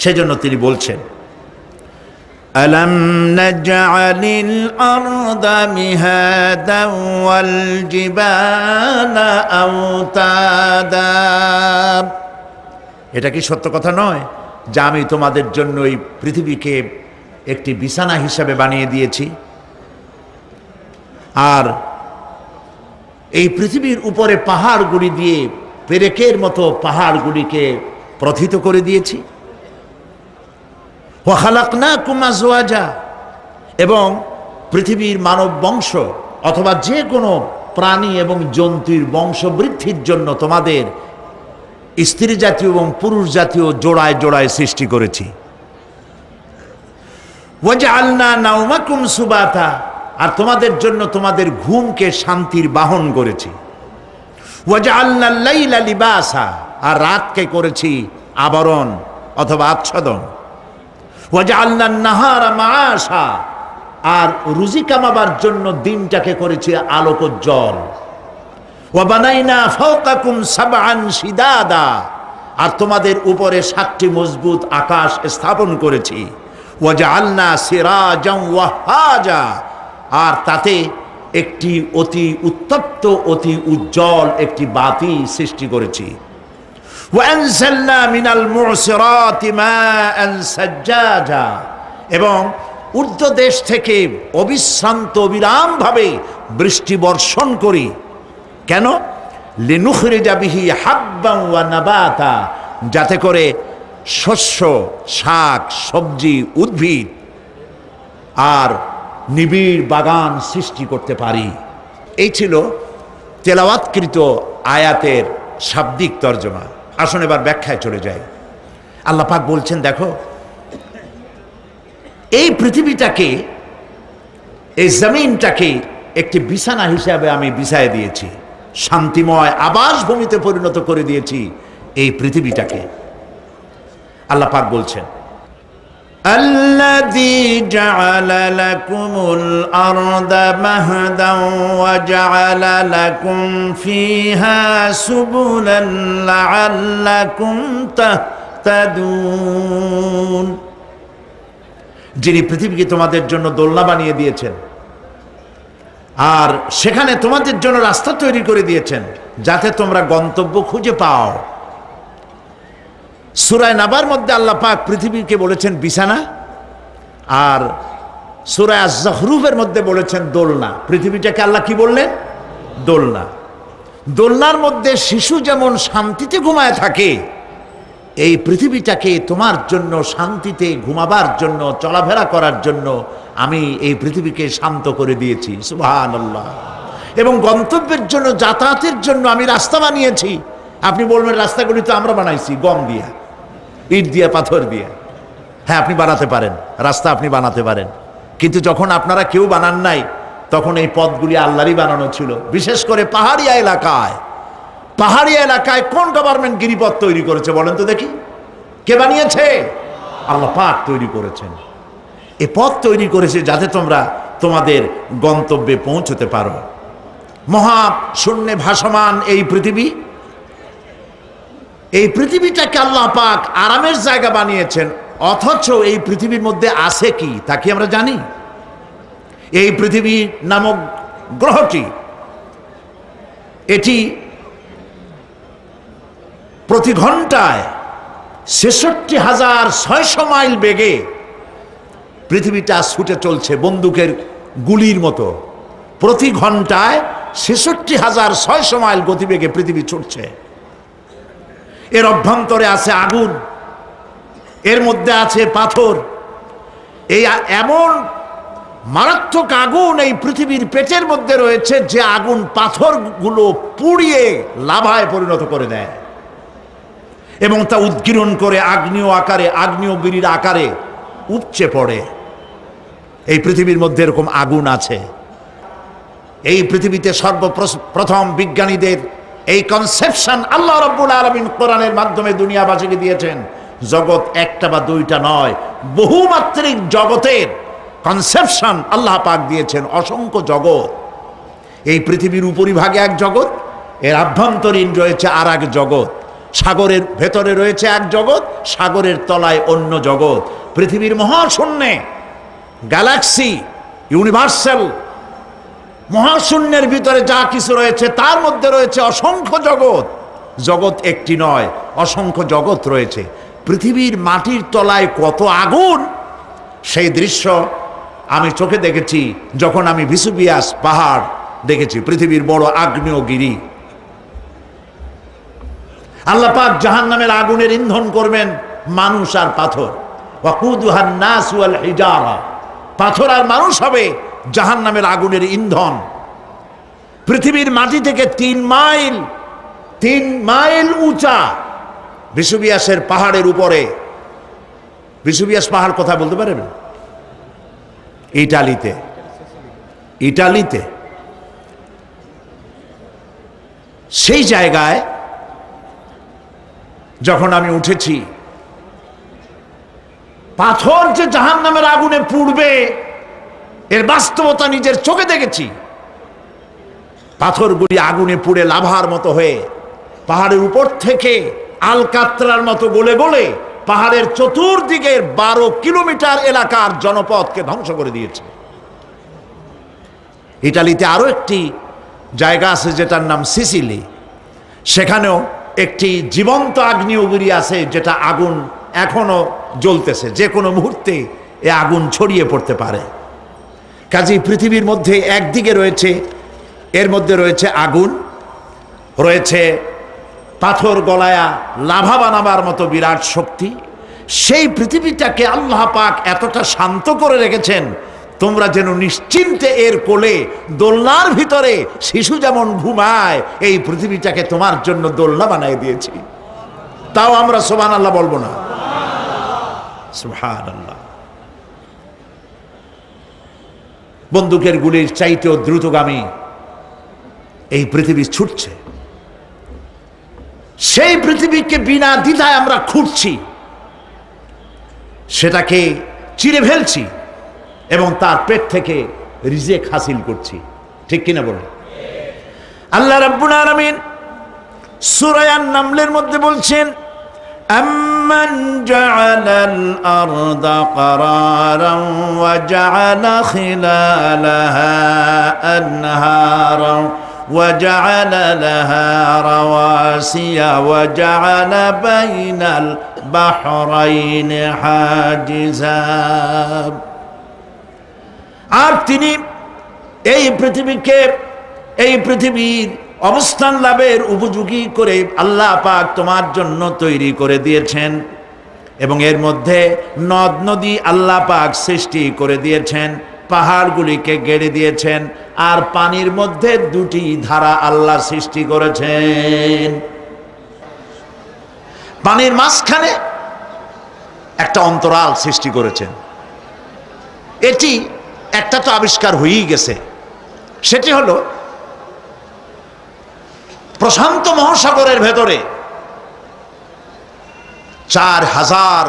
সেজন্য তিনি বলছেন, আলাম নাজআলিল আরদা মিহাদান ওয়াল জিবালা আওতাদা। এটা কি সত্য কথা নয় যে আমি তোমাদের জন্য এই পৃথিবীকে একটি বিছানা হিসাবে বানিয়ে দিয়েছি, আর এই পৃথিবীর উপরে পাহাড়গুলি দিয়ে পেরেকের মতো পাহাড়গুলিকে প্রথিত করে দিয়েছি। ওয়া খালাকনাকুম আজওয়াজা, এবং পৃথিবীর মানব বংশ অথবা যে কোনো প্রাণী এবং জন্তুর বংশ বৃদ্ধির জন্য তোমাদের স্ত্রী জাতীয় এবং পুরুষ জাতীয় জোড়ায় জোড়ায় সৃষ্টি করেছি। ওয়াজআলনা নাওমাকুম সুবাতা, আর তোমাদের জন্য তোমাদের ঘুমকে শান্তির বাহন করেছি। ওয়াজআলনা লাইলা লিবাসা, আর রাতকে করেছি আবরণ অথবা আচ্ছাদন। ওয়াজআলনা নাহারা মাআশা, আর রুজি কামাবার জন্য দিনটাকে করেছি আলোকোজ্জ্বল। ওয়া বানাইনা ফাওকাকুম সাবআন শিদাদা, আর তোমাদের উপরে 7টি মজবুত আকাশ স্থাপন করেছি। ওয়াজআলনা সিরাজান ওয়াহাজা, আর তাতে একটি অতি উত্তপ্ত অতি উজ্জ্বল একটি বাতি সৃষ্টি করেছি। ওয়ানজালনা মিনাল মুসিরাতি মাআন সাজ্জাজা, এবং ঊর্ধ্বদেশ থেকে অবিশ্রান্ত অবিরামভাবে বৃষ্টি বর্ষণ করি। কেন? লিনুখরিজা বিহি হাব্বান ওয়া নাবাতা, যাতে করে শস্য, শাক, সবজি, উদ্ভিদ আর নিবিড় বাগান সৃষ্টি করতে পারি। এই ছিল তেলাওয়াতকৃত আয়াতের শাব্দিক তর্জমা। আসুন এবার ব্যাখ্যায় চলে যাই। আল্লাহ পাক বলছেন, দেখো এই পৃথিবীটাকে, এই জমিনটাকে একটি বিছানা হিসাবে আমি বিছায় দিয়েছি, শান্তিময় আবাসভূমিতে পরিণত করে দিয়েছি এই পৃথিবীটাকে। আল্লাহ পাক বলছেন, الذي جعل لكم الأرض مهدا وجعل لكم فيها سبلا لعلكم تهتدون, যিনি পৃথিবীকে তোমাদের জন্য দোলনা বানিয়ে দিয়েছেন আর সেখানে তোমাদের জন্য রাস্তা তৈরি করে দিয়েছেন যাতে তোমরা গন্তব্য খুঁজে পাও। সূরা নাবার মধ্যে আল্লাহ পাক পৃথিবীকে বলেছেন বিছানা, আর সূরা আয-যুখরুফের মধ্যে বলেছেন দোলনা। পৃথিবীটাকে আল্লাহ কি বললেন? দোলনা। দোলনার মধ্যে শিশু যেমন শান্তিতে ঘুমায় থাকে, এই পৃথিবীটাকে তোমার জন্য শান্তিতে ঘুমাবার জন্য, চলাফেরা করার জন্য আমি এই পৃথিবীকে শান্ত করে দিয়েছি। সুবহানাল্লাহ। এবং গন্তব্যের জন্য, যাতায়াতের জন্য আমি রাস্তা বানিয়েছি। আপনি বলবেন রাস্তাগুলি তো আমরা বানাইছি গম দিয়া, ইট দিয়া, পাথর দিয়া। হ্যাঁ, আপনি বানাতে পারেন, রাস্তা আপনি বানাতে পারেন, কিন্তু যখন আপনারা কেউ বানান নাই তখন এই পথগুলি আল্লাহরই বানানো ছিল। বিশেষ করে পাহাড়িয়া এলাকায়, পাহাড়িয়া এলাকায় কোন গভর্নমেন্ট গিরিপথ তৈরি করেছে বলেন তো দেখি? কে বানিয়েছে? আল্লাহ পাক তৈরি করেছেন। এ পথ তৈরি করেছে যাতে তোমরা তোমাদের গন্তব্যে পৌঁছতে পারো। মহা শূন্যে ভাসমান এই পৃথিবী, এই পৃথিবীটাকে আল্লাহ পাক আরামের জায়গা বানিয়েছেন, অথচ এই পৃথিবীর মধ্যে আছে কি তা কি আমরা জানি? এই পৃথিবী নামক গ্রহটি, এটি প্রতি ঘন্টায় ৬৬,৬০০ মাইল বেগে পৃথিবীটা ছুটে চলছে বন্দুকের গুলির মতো। প্রতি ঘন্টায় ৬৬,৬০০ মাইল গতিবেগে পৃথিবী ছুটছে। এর অভ্যন্তরে আছে আগুন, এর মধ্যে আছে পাথর। এই এমন মারাত্মক আগুন এই পৃথিবীর পেটের মধ্যে রয়েছে যে আগুন পাথরগুলো পুড়িয়ে লাভায় পরিণত করে দেয় এবং তা উদ্গীরণ করে আগ্নেয় আকারে, আগ্নেয়গিরির আকারে উপচে পড়ে। এই পৃথিবীর মধ্যে এরকম আগুন আছে। এই পৃথিবীতে সর্বপ্রথম বিজ্ঞানীদের এই কনসেপশন আল্লাহ রাব্বুল আলামিন কোরআনের মাধ্যমে দুনিয়াবাসীকে দিয়েছেন। জগৎ একটা বা দুইটা নয়, বহুমাত্রিক জগতের কনসেপশন আল্লাহ পাক দিয়েছেন, অসংখ্য জগৎ। এই পৃথিবীর উপরিভাগে এক জগৎ, এর আভ্যন্তরীণ রয়েছে আর এক জগৎ। সাগরের ভেতরে রয়েছে এক জগৎ, সাগরের তলায় অন্য জগৎ। পৃথিবীর মহাশূন্যে, গ্যালাক্সি, ইউনিভার্সাল মহাশূন্যের ভিতরে যা কিছু রয়েছে তার মধ্যে রয়েছে অসংখ্য জগৎ। জগৎ একটি নয়, অসংখ্য জগৎ রয়েছে। পৃথিবীর মাটির তলায় কত আগুন, সেই দৃশ্য আমি চোখে দেখেছি যখন আমি ভেসুভিয়াস পাহাড় দেখেছি, পৃথিবীর বড় আগ্নেয়গিরি। আল্লাহ পাক জাহান্নামের আগুনের ইন্ধন করবেন মানুষ আর পাথর। ওয়াকুদুহান নাস ওয়াল হিজারা, পাথর আর মানুষ হবে জাহান্নামের আগুনের ইন্ধন। পৃথিবীর মাটি থেকে 3 মাইল উঁচা ভেসুভিয়াসের পাহাড়ের উপরে। ভেসুভিয়াস পাহাড় কোথায় বলতে পারেন? ইটালিতে। সেই জায়গায় যখন আমি উঠেছি, পাথর যে জাহান্নামের আগুনে পুড়বে এর বাস্তবতা নিজের চোখে দেখেছি। পাথরগুলি আগুনে পুড়ে লাভার মতো হয়ে পাহাড়ের উপর থেকে আলকাতরার মতো গলে গলে পাহাড়ের চতুর্দিকের 12 কিলোমিটার এলাকার জনপদকে ধ্বংস করে দিয়েছে। ইটালিতে আরো একটি জায়গা আছে যেটার নাম সিসিলি, সেখানেও একটি জীবন্ত আগ্নেয়গিরি আছে, যেটা আগুন এখনো জ্বলতেছে, যে কোনো মুহূর্তে এ আগুন ছড়িয়ে পড়তে পারে। কাজেই পৃথিবীর মধ্যে একদিকে রয়েছে, এর মধ্যে রয়েছে আগুন, রয়েছে পাথর গলায়া লাভা বানাবার মতো বিরাট শক্তি। সেই পৃথিবীটাকে আল্লাহ পাক এতটা শান্ত করে রেখেছেন, তোমরা যেন নিশ্চিন্তে এর কোলে দোলনার ভিতরে শিশু যেমন ঘুমায়, এই পৃথিবীটাকে তোমার জন্য দোলনা বানিয়ে দিয়েছি। তাও আমরা সুবহানাল্লাহ বলবো না? সুবহানাল্লাহ। বন্দুকের গুলির চাইতেও দ্রুতগামী এই পৃথিবী ছুটছে। সেই পৃথিবীকে বিনা দ্বিধায় আমরা খুঁজছি, সেটাকে চিরে ফেলছি এবং তার পেট থেকে রিজেক হাসিল করছি। ঠিক কিনা বলে? আল্লাহ রাব্বুল আলামিন সূরা আন-নামলের মধ্যে বলছেন, আম্মান জাআলাল আরদা ক্বারারান ওয়া জাআলা খিলালাহা আনহারান وجعل لها رواسي وجعل بين البحرين حاجزا। আর তিনি এই পৃথিবীর অবস্থান লাভের উপযোগী করে আল্লাহ পাক তোমার জন্য তৈরি করে দিয়েছেন, এবং এর মধ্যে নদ নদী আল্লাহ পাক সৃষ্টি করে দিয়েছেন, পাহাড়গুলিকে গেড়ে দিয়েছেন, আর পানির মধ্যে 2টি ধারা আল্লাহ সৃষ্টি করেছেন। পানির মাঝখানে একটা অন্তরাল সৃষ্টি করেছেন। এটি একটা তো আবিষ্কার হয়েই গেছে, সেটি হলো প্রশান্ত মহাসাগরের ভেতরে 4000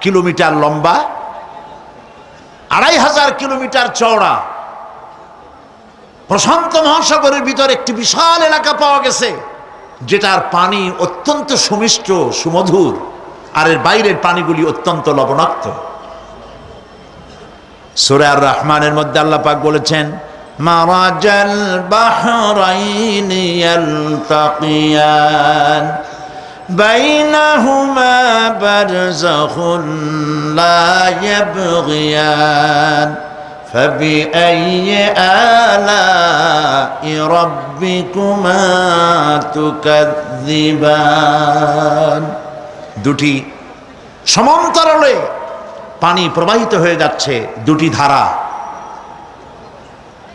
কিলোমিটার লম্বা, 2500 কিলোমিটার চওড়া প্রশান্ত মহাসাগরের ভিতরে একটি বিশাল এলাকা পাওয়া গেছে, যেটার পানি অত্যন্ত সুমিষ্ট সুমধুর, আর এর বাইরের পানিগুলি অত্যন্ত লবণাক্ত। সূরা আর-রহমানের মধ্যে আল্লাহ পাক বলেছেন, মারাজাল বাহরাইনি ইয়ালতাকিয়ান বাইনাহুমা বারযাখুন লা ইয়াবগিয়ান فبأي آلاء ربكما تكذبان। 2টি সমান্তরালে পানি প্রবাহিত হয়ে যাচ্ছে, 2টি ধারা।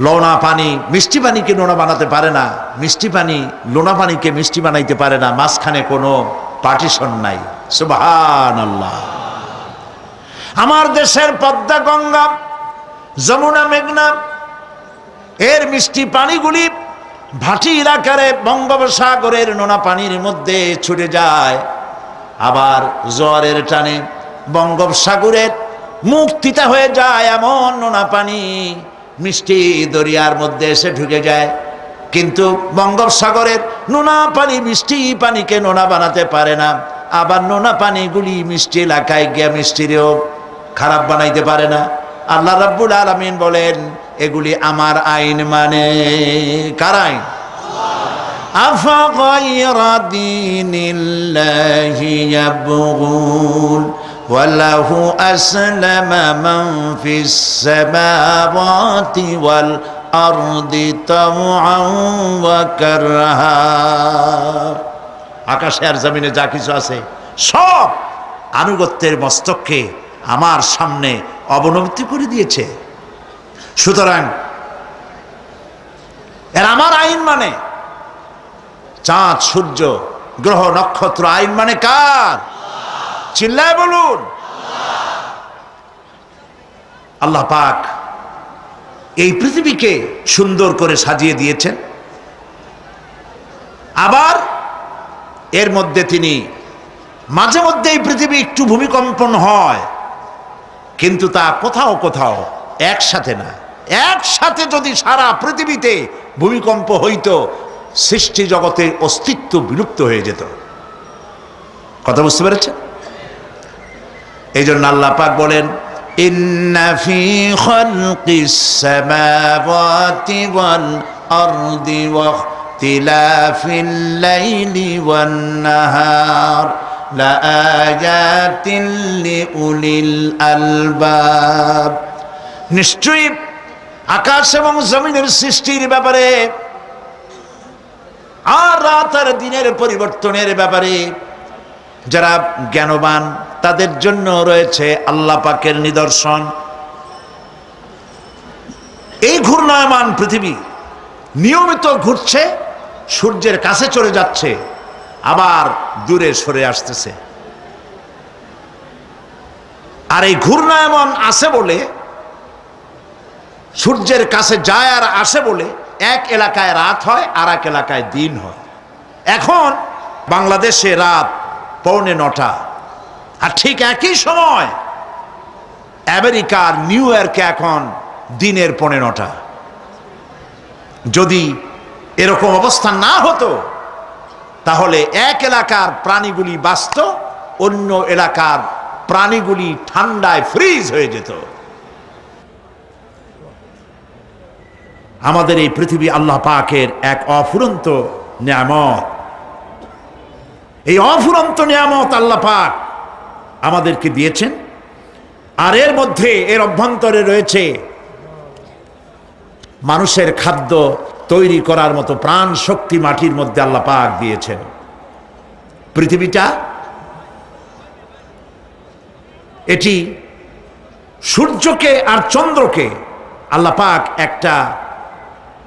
লোনা পানি মিষ্টি পানিকে লোনা বানাতে পারে না, মিষ্টি পানি লোনা পানিকে মিষ্টি বানাইতে পারে না, মাঝখানে কোনো পার্টিশন নাই। সুবহানাল্লাহ। আমার দেশের পদ্মা, গঙ্গা, যমুনা, মেঘনা এর মিষ্টি পানিগুলি ভাটি এলাকারে বঙ্গোপসাগরের নোনা পানির মধ্যে ছুটে যায়, আবার জোয়ারের টানে বঙ্গোপসাগরের মুখ তিতা হয়ে যায়, এমন নোনা পানি মিষ্টি দরিয়ার মধ্যে এসে ঢুকে যায়। কিন্তু বঙ্গোপসাগরের নোনা পানি মিষ্টি পানিকে নোনা বানাতে পারে না, আবার নোনা পানিগুলি মিষ্টি এলাকায় গিয়ে মিষ্টিরেও খারাপ বানাইতে পারে না। আল্লাহ রাব্বুল আলামিন বলেন এগুলি আমার আইন, মানে কার আইন? আফাগায়রা দীনিল্লাহি ইয়াবগুন ওয়ালাহু আসলামা মান ফিস সামাওয়াতি ওয়াল আরদি তাওআন ওয়া কারহা। আকাশে আর জমিনে যা কিছু আছে সব আনুগত্যের মস্তককে আমার সামনে অবনতি করে দিয়েছে। সুতরাং এর আমার আইন মানে, চাঁদ সূর্য গ্রহ নক্ষত্র আইন মানে কার? চিল্লায় বলুন। আল্লাহ পাক এই পৃথিবীকে সুন্দর করে সাজিয়ে দিয়েছেন, আবার এর মধ্যে তিনি মাঝে মধ্যে এই পৃথিবী একটু ভূমিকম্পন হয়, কিন্তু তা কোথাও কোথাও একসাথে না। একসাথে যদি সারা পৃথিবীতে ভূমিকম্প হইতো, সৃষ্টি জগতের অস্তিত্ব বিলুপ্ত হয়ে যেত। কথা বুঝতে পেরেছেন? এই জন্য আল্লাহ পাক বলেন ইন্না ফি খালকিস সামাওয়াতি ওয়াল আরদি ওয়া ইখতিলাফিল লাইলি ওয়ান নাহার লাআয়াতিন লিউলিল আলবাব। নিশ্চয়ই আকাশ এবং জমিনের সৃষ্টির ব্যাপারে আর রাত আর দিনের পরিবর্তনের ব্যাপারে যারা জ্ঞানবান তাদের জন্য রয়েছে আল্লাহ পাকের নিদর্শন। এই ঘূর্ণায়মান পৃথিবী নিয়মিত ঘুরছে, সূর্যের কাছে চলে যাচ্ছে, আবার দূরে সরে আসতেছে। আর এই ঘূর্ণায়মান আসে বলে, সূর্যের কাছে যায় আর আসে বলে এক এলাকায় রাত হয় আর এক এলাকায় দিন হয়। এখন বাংলাদেশে রাত 8:45, আর ঠিক একই সময় আমেরিকার নিউ ইয়র্কে এখন দিনের 9:15। যদি এরকম অবস্থা না হতো তাহলে এক এলাকার প্রাণীগুলি বাঁচত, অন্য এলাকার প্রাণীগুলি ঠান্ডায় ফ্রিজ হয়ে যেত। আমাদের এই পৃথিবী আল্লাহ পাকের এক অফুরন্ত নিয়ামত। এই অফুরন্ত নিয়ামত আল্লাহ পাক আমাদেরকে দিয়েছেন, আর এর মধ্যে এর অভ্যন্তরে রয়েছে মানুষের খাদ্য তৈরি করার মতো প্রাণ শক্তি মাটির মধ্যে আল্লাহ পাক দিয়েছেন। পৃথিবীটা এটি সূর্যকে আর চন্দ্রকে আল্লাহ পাক একটা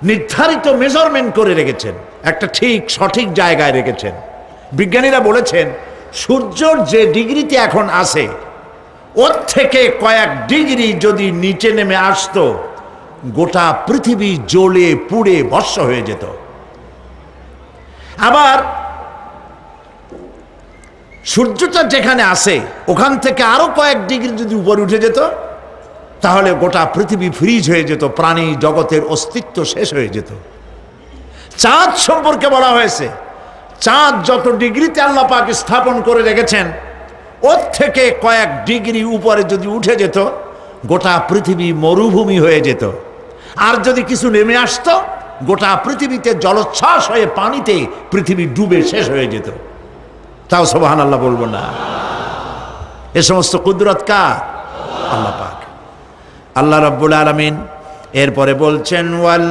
নির্ধারিত মেজারমেন্ট করে রেখেছেন, একটা ঠিক সঠিক জায়গায় রেখেছেন। বিজ্ঞানীরা বলেছেন সূর্যর যে ডিগ্রিতে এখন আছে ওর থেকে কয়েক ডিগ্রি যদি নিচে নেমে আসতো, গোটা পৃথিবী জ্বলে পুড়ে ভস্ম হয়ে যেত। আবার সূর্যটা যেখানে আছে ওখান থেকে আরো কয়েক ডিগ্রি যদি উপরে উঠে যেত, তাহলে গোটা পৃথিবী ফ্রিজ হয়ে যেত, প্রাণী জগতের অস্তিত্ব শেষ হয়ে যেত। চাঁদ সম্পর্কে বলা হয়েছে চাঁদ যত ডিগ্রিতে আল্লাহ পাক স্থাপন করে রেখেছেন ওর থেকে কয়েক ডিগ্রি উপরে যদি উঠে যেত, গোটা পৃথিবী মরুভূমি হয়ে যেত। আর যদি কিছু নেমে আসতো, গোটা পৃথিবীতে জলোচ্ছ্বাস হয়ে পানিতে পৃথিবী ডুবে শেষ হয়ে যেত। তাও সুবহানাল্লাহ বলবো না? এ সমস্ত কুদরত কার? আল্লাহ পাক। আল্লাহ রাব্বুল আলামিন এরপরে বলছেন ওয়াল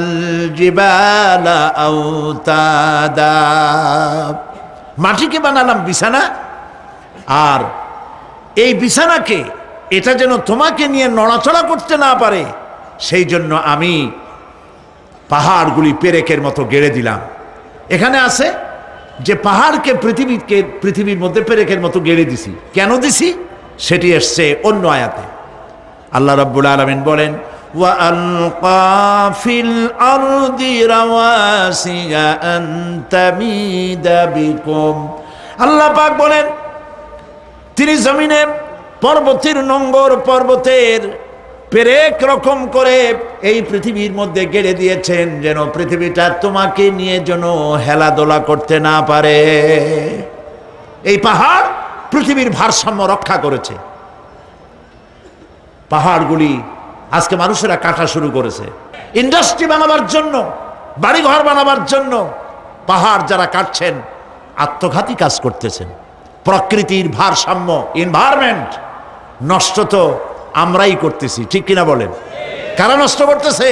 জিবালা আওতাদা, মাটিকে বানালাম বিছানা, আর এই বিছানাকে এটা যেন তোমাকে নিয়ে নড়াচড়া করতে না পারে সেই জন্য আমি পাহাড়গুলি পেরেকের মতো গেড়ে দিলাম। এখানে আছে যে পাহাড়কে পৃথিবীর মধ্যে পেরেকের মতো গেড়ে দিছি। কেন দিছি সেটি এসছে অন্য আয়াতে। আল্লাহ রাব্বুল আলামিন বলেন وَأَلْقَى فِي الْأَرْضِ رَوَاسِيَ أَن تَمِيدَ بِكُمْ। আল্লাহ পাক বলেন তিনি জমিনে পর্বতের নোঙ্গর পর্বতের পেরেক রকম করে এই পৃথিবীর মধ্যে গেড়ে দিয়েছেন, যেন পৃথিবীটা তোমাকে নিয়ে যেন হেলাদোলা করতে না পারে। এই পাহাড় পৃথিবীর ভারসাম্য রক্ষা করেছে। পাহাড়গুলি আজকে মানুষেরা কাটা শুরু করেছে ইন্ডাস্ট্রি বানাবার জন্য, বাড়িঘর বানাবার জন্য। পাহাড় যারা কাটছেন আত্মঘাতী কাজ করতেছেন। প্রকৃতির ভারসাম্য, এনভায়রনমেন্ট নষ্ট তো আমরাই করতেছি, ঠিক কিনা বলেন? কারা নষ্ট করতেছে?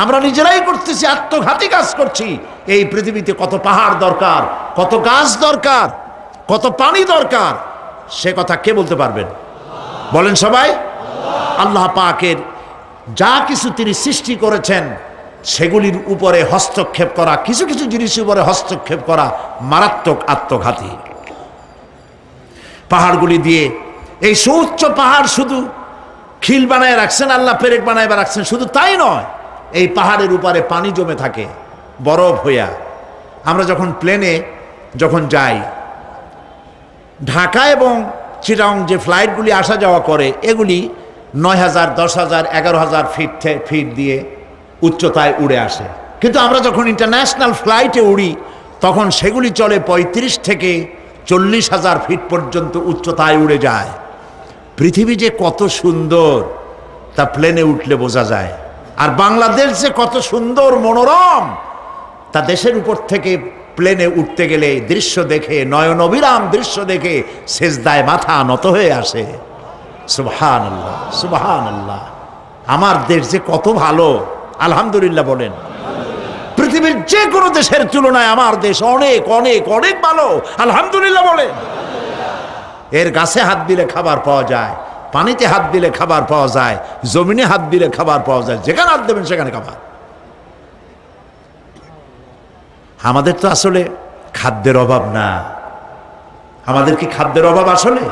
আমরা নিজেরাই করতেছি, আত্মঘাতী কাজ করছি। এই পৃথিবীতে কত পাহাড় দরকার, কত গাছ দরকার, কত পানি দরকার, সে কথা কে বলতে পারবেন? বলেন সবাই। আল্লাহ পাকের যা কিছু তিনি সৃষ্টি করেছেন সেগুলির উপরে হস্তক্ষেপ করা, কিছু কিছু জিনিসের উপরে হস্তক্ষেপ করা মারাত্মক আত্মঘাতী। পাহাড়গুলি দিয়ে এই সুউচ্চ পাহাড় শুধু খিল বানায় রাখছেন, আল্লাহ পেরেক বানায় রাখছেন। শুধু তাই নয়, এই পাহাড়ের উপরে পানি জমে থাকে বরফ হইয়া। আমরা যখন প্লেনে যখন যাই, ঢাকা এবং চিটাগং যে ফ্লাইটগুলি আসা যাওয়া করে, এগুলি 9,000, 10,000, 11,000 ফিট দিয়ে উচ্চতায় উড়ে আসে। কিন্তু আমরা যখন ইন্টারন্যাশনাল ফ্লাইটে উড়ি তখন সেগুলি চলে 35 থেকে 40,000 ফিট পর্যন্ত উচ্চতায় উড়ে যায়। পৃথিবী যে কত সুন্দর তা প্লেনে উঠলে বোঝা যায়। আর বাংলাদেশ যে কত সুন্দর মনোরম তা দেশের উপর থেকে প্লেনে উঠতে গেলে দৃশ্য দেখে, নয়ন অবিরাম দৃশ্য দেখে সেজদায় মাথা নত হয়ে আসে। সুবহানাল্লাহ, সুবহানাল্লাহ। আমার দেশ যে কত ভালো, আলহামদুলিল্লাহ বলেন। পৃথিবীর যে কোনো দেশের তুলনায় আমার দেশ অনেক অনেক অনেক ভালো, আলহামদুলিল্লাহ বলেন। এর গাছে হাত দিলে খাবার পাওয়া যায়, পানিতে হাত দিলে খাবার পাওয়া যায়, জমিনে হাত দিলে খাবার পাওয়া যায়, যেখানে হাত দেবেন সেখানে খাবার। আমাদের তো আসলে খাদ্যের অভাব না। আমাদের কি খাদ্যের অভাব আসলে?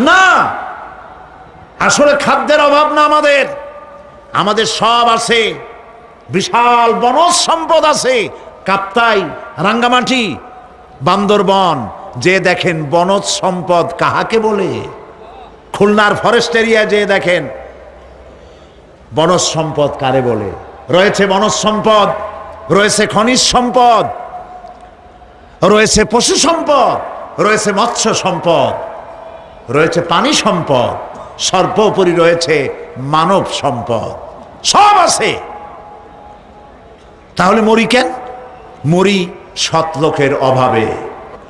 না, আসলে খাদ্যের অভাব না। আমাদের সব আছে, বিশাল বনজ সম্পদ আছে। কাপ্তাই, রাঙ্গামাটি, বান্দরবন যে দেখেন বনজ সম্পদ কাহাকে বলে। খুলনার ফরেস্ট এরিয়া যে দেখেন বনজ সম্পদ কারে বলে। রয়েছে বনজ সম্পদ, রয়েছে খনিজ সম্পদ, রয়েছে পশু সম্পদ, রয়েছে মৎস্য সম্পদ, রয়েছে পানি সম্পদ, সর্বোপরি রয়েছে মানব সম্পদ। সব আছে। তাহলে মরি কেন? মরি সৎ লোকের অভাবে।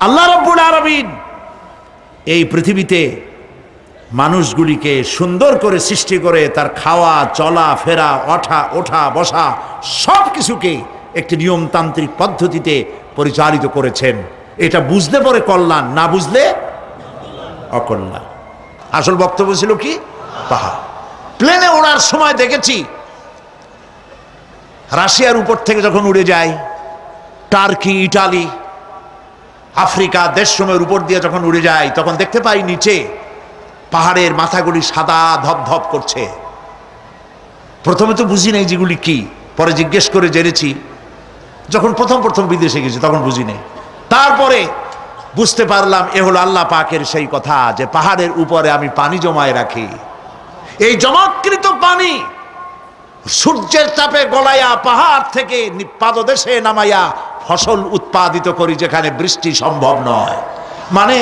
আল্লাহ রাব্বুল আলামিন এই পৃথিবীতে মানুষগুলিকে সুন্দর করে সৃষ্টি করে তার খাওয়া, চলা ফেরা, ওঠা বসা সব কিছুকে একটি নিয়মতান্ত্রিক পদ্ধতিতে পরিচালিত করেছেন। এটা বুঝলে পরে কল্যাণ, না বুঝলে অকল্যাণ। আসল বক্তব্য ছিল কি? পাহাড়। প্লেনে ওড়ার সময় দেখেছি রাশিয়ার উপর থেকে যখন উড়ে যায়, টার্কি, ইটালি, আফ্রিকা দেশসমূহের উপর দিয়ে যখন উড়ে যায় তখন দেখতে পাই নিচে পাহাড়ের মাথাগুলি সাদা ধপধপ করছে। প্রথমে তো বুঝি নাই যেগুলি কি, পরে জিজ্ঞেস করে জেনেছি। যখন প্রথম বিদেশে গেছি তখন বুঝি নাই, তারপরে বুঝতে পারলাম এ হলো আল্লাহ পাকের সেই কথা যে পাহাড়ের উপরে আমি পানি জমায় রাখি। এই জমাকৃত পানি সূর্যের তাপে গলাইয়া পাহাড় থেকে পাদদেশে নামাইয়া ফসল উৎপাদিত করি যেখানে বৃষ্টি সম্ভব নয়। মানে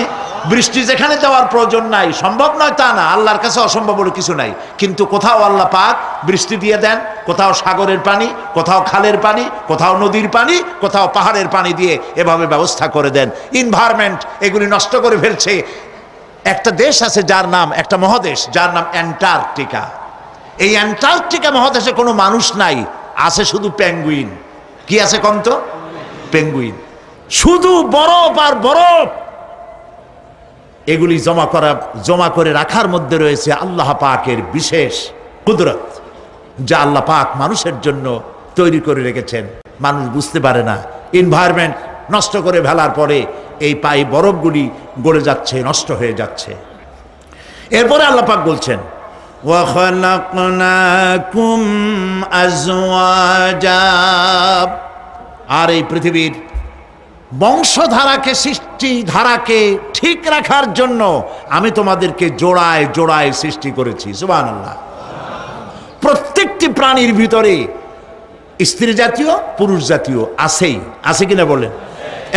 বৃষ্টি যেখানে দেওয়ার প্রয়োজন নাই, সম্ভব নয় তা না, আল্লাহর কাছে অসম্ভব বলে কিছু নাই। কিন্তু কোথাও আল্লাহ পাক বৃষ্টি দিয়ে দেন, কোথাও সাগরের পানি, কোথাও খালের পানি, কোথাও নদীর পানি, কোথাও পাহাড়ের পানি দিয়ে এভাবে ব্যবস্থা করে দেন। এনভায়রনমেন্ট এগুলি নষ্ট করে ফেলছে। একটা দেশ আছে যার নাম, একটা মহাদেশ যার নাম অ্যান্টার্কটিকা। এই অ্যান্টার্কটিকা মহাদেশে কোনো মানুষ নাই, আছে শুধু পেঙ্গুইন। কি আছে কন্ত? পেঙ্গুইন। শুধু বরফ আর বরফ। এগুলি জমা করে রাখার মধ্যে রয়েছে আল্লাহ পাকের বিশেষ কুদরত, যা আল্লাহ পাক মানুষের জন্য তৈরি করে রেখেছেন। মানুষ বুঝতে পারে না। এনভায়রনমেন্ট নষ্ট করে ফেলার পরে এই বরফগুলি গলে যাচ্ছে, নষ্ট হয়ে যাচ্ছে। এরপরে আল্লাহ পাক বলছেন وَخَلَقْنَاكُمْ أَزْوَاجًا, আর এই পৃথিবীর বংশধারাকে, সৃষ্টিধারাকে ঠিক রাখার জন্য আমি তোমাদেরকে জোড়ায় জোড়ায় সৃষ্টি করেছি। সুবহানাল্লাহ। প্রত্যেকটি প্রাণীর ভিতরে স্ত্রী জাতীয় পুরুষ জাতীয় আছেই, আছে কিনা বলেন?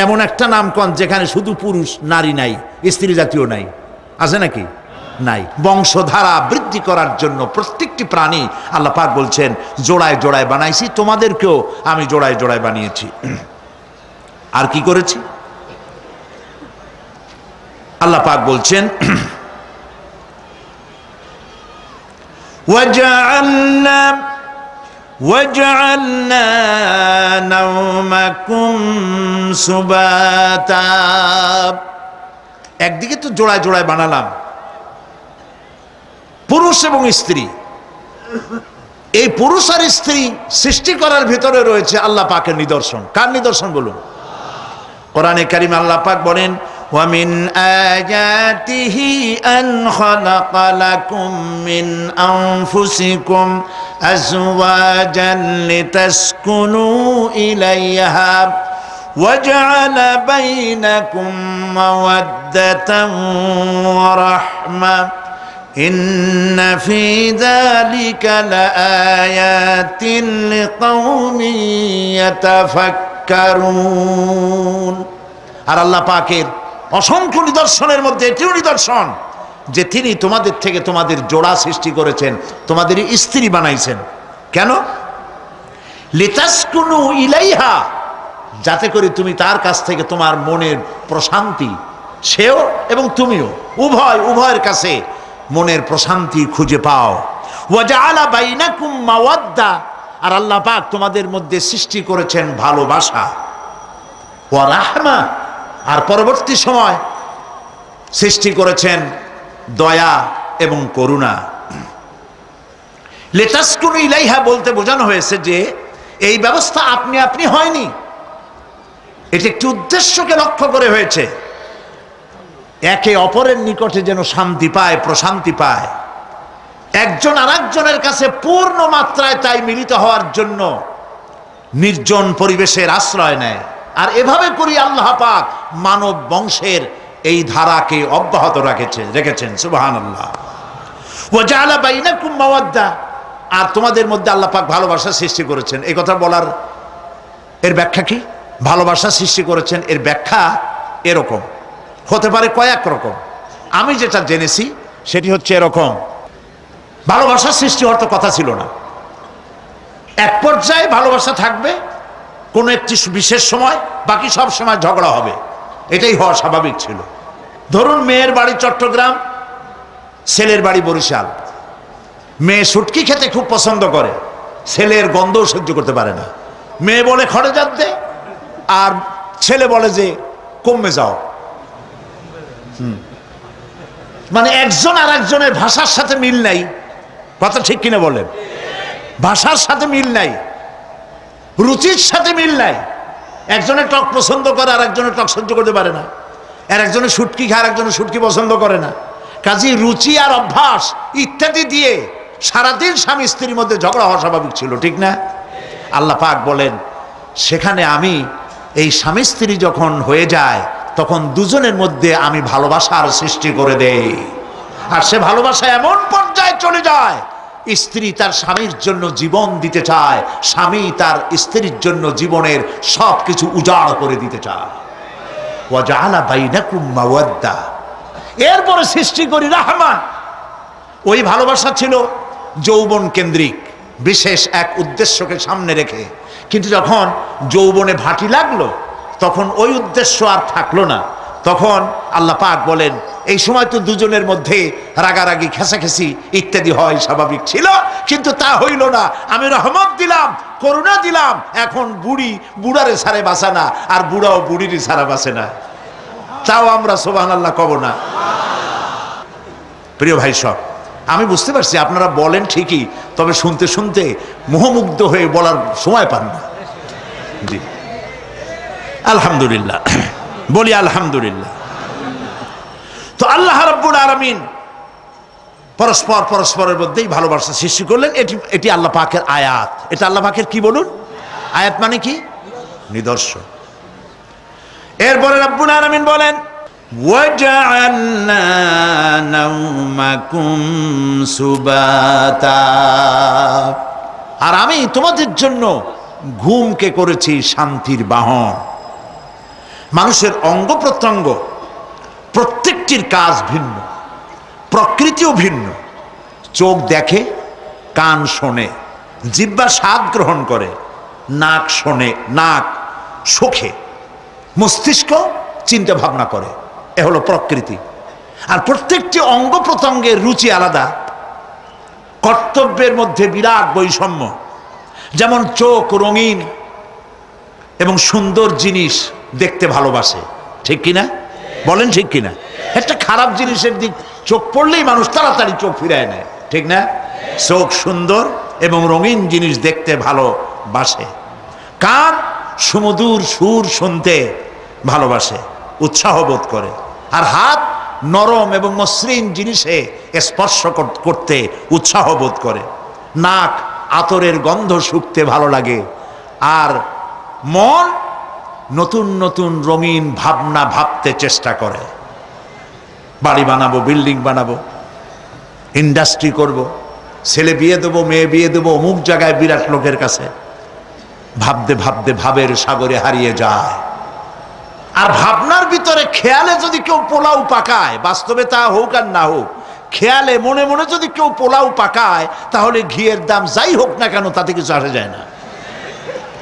এমন একটা নাম কোন যেখানে শুধু পুরুষ নারী নাই, স্ত্রী জাতীয় নাই, আছে নাকি? নাই। বংশধারা বৃদ্ধি করার জন্য প্রত্যেকটি প্রাণী আল্লাহ পাক বলছেন জোড়ায় জোড়ায় বানাইছি, তোমাদেরকেও আমি জোড়ায় জোড়ায় বানিয়েছি। আর কি করেছি? আল্লাহ পাক বলছেন وَجَعَلْنَا نَوْمَكُمْ سُبَاتًا। একদিকে তো জোড়ায় জোড়ায় বানালাম পুরুষ এবং স্ত্রী, এই পুরুষ আর স্ত্রী সৃষ্টি করার ভিতরে রয়েছে আল্লাহ পাকের নিদর্শন। কার নিদর্শন বলুন? কোরআনে কারিমে আল্লাহ পাক বলেন وَمِنْ آيَاتِهِ أَنْ خَلَقَ لَكُم مِّنْ أَنفُسِكُمْ أَزْوَاجًا لِتَسْكُنُوا إِلَيْهَا وَجَعَلَ بَيْنَكُم مَّوَدَّةً وَرَحْمَةً إِنَّ فِي ذَلِكَ لَآيَاتٍ لِقَوْمٍ يَتَفَكَّرُونَ। আর আল্লাহ পাকের অসংখ্য নিদর্শনের মধ্যে এটিও নিদর্শন যে তিনি তোমাদের থেকে তোমাদের জোড়া সৃষ্টি করেছেন, তোমাদের স্ত্রী বানাইছেন। কেন? লিতাসকুনু ইলাইহা, যাতে করে তুমি তার কাছ থেকে তোমার মনের প্রশান্তি, সেও এবং তুমিও উভয়ের কাছে মনের প্রশান্তি খুঁজে পাও। ওয়াজআলা বাইনাকুম মাওয়াদ্দা, আর আল্লাহ পাক তোমাদের মধ্যে সৃষ্টি করেছেন ভালোবাসা। ওয়া রাহমা, আর পরবর্তী সময় সৃষ্টি করেছেন দয়া এবং করুণা। লিতাসকুনু ইলাইহা বলতে বোঝানো হয়েছে যে এই ব্যবস্থা আপনি আপনি হয়নি, এটি একটি উদ্দেশ্যকে লক্ষ্য করে হয়েছে। একে অপরের নিকটে যেন শান্তি পায়, প্রশান্তি পায়, একজন আরেকজনের কাছে পূর্ণ মাত্রায় তাই মিলিত হওয়ার জন্য নির্জন পরিবেশের আশ্রয় নেয়। আর এভাবে করি আল্লাহ পাক মানব বংশের এই ধারাকে অব্যাহত রেখেছেন। সুবহানাল্লাহ। ওয়া জাআলা বাইনাকুম মাওয়াদ্দা, আর তোমাদের মধ্যে আল্লাহ পাক ভালোবাসা সৃষ্টি করেছেন। এই কথা বলার এর ব্যাখ্যা কি? ভালোবাসা সৃষ্টি করেছেন এর ব্যাখ্যা এরকম হতে পারে, কয়েক রকম। আমি যেটা জেনেছি সেটি হচ্ছে এরকম, ভালোবাসা সৃষ্টি হওয়ার তো কথা ছিল না। এক পর্যায়ে ভালোবাসা থাকবে কোনো একটি বিশেষ সময়, বাকি সব সময় ঝগড়া হবে, এটাই হওয়া স্বাভাবিক ছিল। ধরুন মেয়ের বাড়ি চট্টগ্রাম, ছেলের বাড়ি বরিশাল। মেয়ে শুটকি খেতে খুব পছন্দ করে, ছেলের গন্ধও সহ্য করতে পারে না। মেয়ে বলে খড়ে জাত দে, আর ছেলে বলে যে কমে যাও। মানে একজন আর একজনের ভাষার সাথে মিল নাই। কথা ঠিক কিনা বলেন? ভাষার সাথে মিল নাই, রুচির সাথে মিল নাই। একজনের টক পছন্দ করে আর একজনের টক সহ্য করতে পারে না, আর একজনের শুটকি খায় আর একজনের শুটকি পছন্দ করে না। কাজী রুচি আর অভ্যাস ইত্যাদি দিয়ে সারাদিন স্বামী স্ত্রীর মধ্যে ঝগড়া হওয়া স্বাভাবিক ছিল, ঠিক না? আল্লাহ পাক বলেন সেখানে আমি এই স্বামী স্ত্রী যখন হয়ে যায় তখন দুজনের মধ্যে আমি ভালোবাসার সৃষ্টি করে দেই। আর সে ভালোবাসা এমন পর্যায়ে চলে যায় স্ত্রী তার স্বামীর জন্য জীবন দিতে চায়, স্বামী তার স্ত্রীর জন্য জীবনের সব কিছু উজাড় করে দিতে চায়। ওয়া জাআলা বাইনাকুম মাওয়াদ্দা, এরপরে সৃষ্টি করি রাহমা। ওই ভালোবাসা ছিল যৌবন কেন্দ্রিক, বিশেষ এক উদ্দেশ্যকে সামনে রেখে। কিন্তু যখন যৌবনে ভাটি লাগলো তখন ওই উদ্দেশ্য আর থাকলো না। তখন আল্লাহ পাক বলেন এই সময় তো দুজনের মধ্যে রাগারাগি, খেসাখেসি ইত্যাদি হয়, স্বাভাবিক ছিল, কিন্তু তা হইল না। আমি রহমত দিলাম, করুণা দিলাম। এখন বুড়ারে ছাড়ে বাঁচে না, আর বুড়াও বুড়িরই ছাড়া বাঁচে না। তাও আমরা সুবহানাল্লাহ কব না? প্রিয় ভাই সব, আমি বুঝতে পারছি আপনারা বলেন ঠিকই, তবে শুনতে শুনতে মোহমুগ্ধ হয়ে বলার সময় পান না। জি আলহামদুলিল্লাহ, বলি আলহামদুলিল্লাহ। তো আল্লাহ রাব্বুল আলামিন পরস্পরের মধ্যেই ভালোবাসা সৃষ্টি করলেন। এটি আল্লাহ পাকের আয়াত। এটা আল্লাহ পাকের কি বলুন? আয়াত মানে কি? নিদর্শন। এরপরে রাব্বুল আলামিন বলেন ওয়াজআলনা নাওমাকুম সুবাতা, আর আমি তোমাদের জন্য ঘুমকে করেছি শান্তির বাহন। মানুষের অঙ্গ প্রত্যঙ্গ প্রত্যেকটির কাজ ভিন্ন, প্রকৃতিও ভিন্ন। চোখ দেখে, কান শোনে, জিহ্বা স্বাদ গ্রহণ করে, নাক শোনে, নাক শোখে, মস্তিষ্ক চিন্তা ভাবনা করে। এ হলো প্রকৃতি। আর প্রত্যেকটি অঙ্গ প্রত্যঙ্গের রুচি আলাদা, কর্তব্যের মধ্যে বিরাট বৈষম্য। যেমন চোখ রঙিন এবং সুন্দর জিনিস দেখতে ভালোবাসে, ঠিক কিনা বলেন? ঠিক কিনা? একটা খারাপ জিনিসের দিক চোখ পড়লেই মানুষ তাড়াতাড়ি চোখ ফিরায় নেয়, ঠিক না? চোখ সুন্দর এবং রঙিন জিনিস দেখতে ভালোবাসে। কান সুমধুর সুর শুনতে ভালোবাসে, উৎসাহ বোধ করে। আর হাত নরম এবং মসৃণ জিনিসে স্পর্শ করতে উৎসাহ বোধ করে। নাক আতরের গন্ধ শুঁকতে ভালো লাগে। আর মন নতুন নতুন রঙিন ভাবনা ভাবতে চেষ্টা করে। বাড়ি বানাবো, বিল্ডিং বানাবো, ইন্ডাস্ট্রি করব, ছেলে বিয়ে দেবো, মেয়ে বিয়ে দেবো অমুক জায়গায় বিরাট লোকের কাছে। ভাবতে ভাবতে ভাবের সাগরে হারিয়ে যায়। আর ভাবনার ভিতরে খেয়ালে যদি কেউ পোলাও পাকায়, বাস্তবে তা হোক আর না হোক, খেয়ালে মনে মনে যদি কেউ পোলাও পাকায়, তাহলে ঘিয়ের দাম যাই হোক না কেন তাতে কিছু আসে যায় না,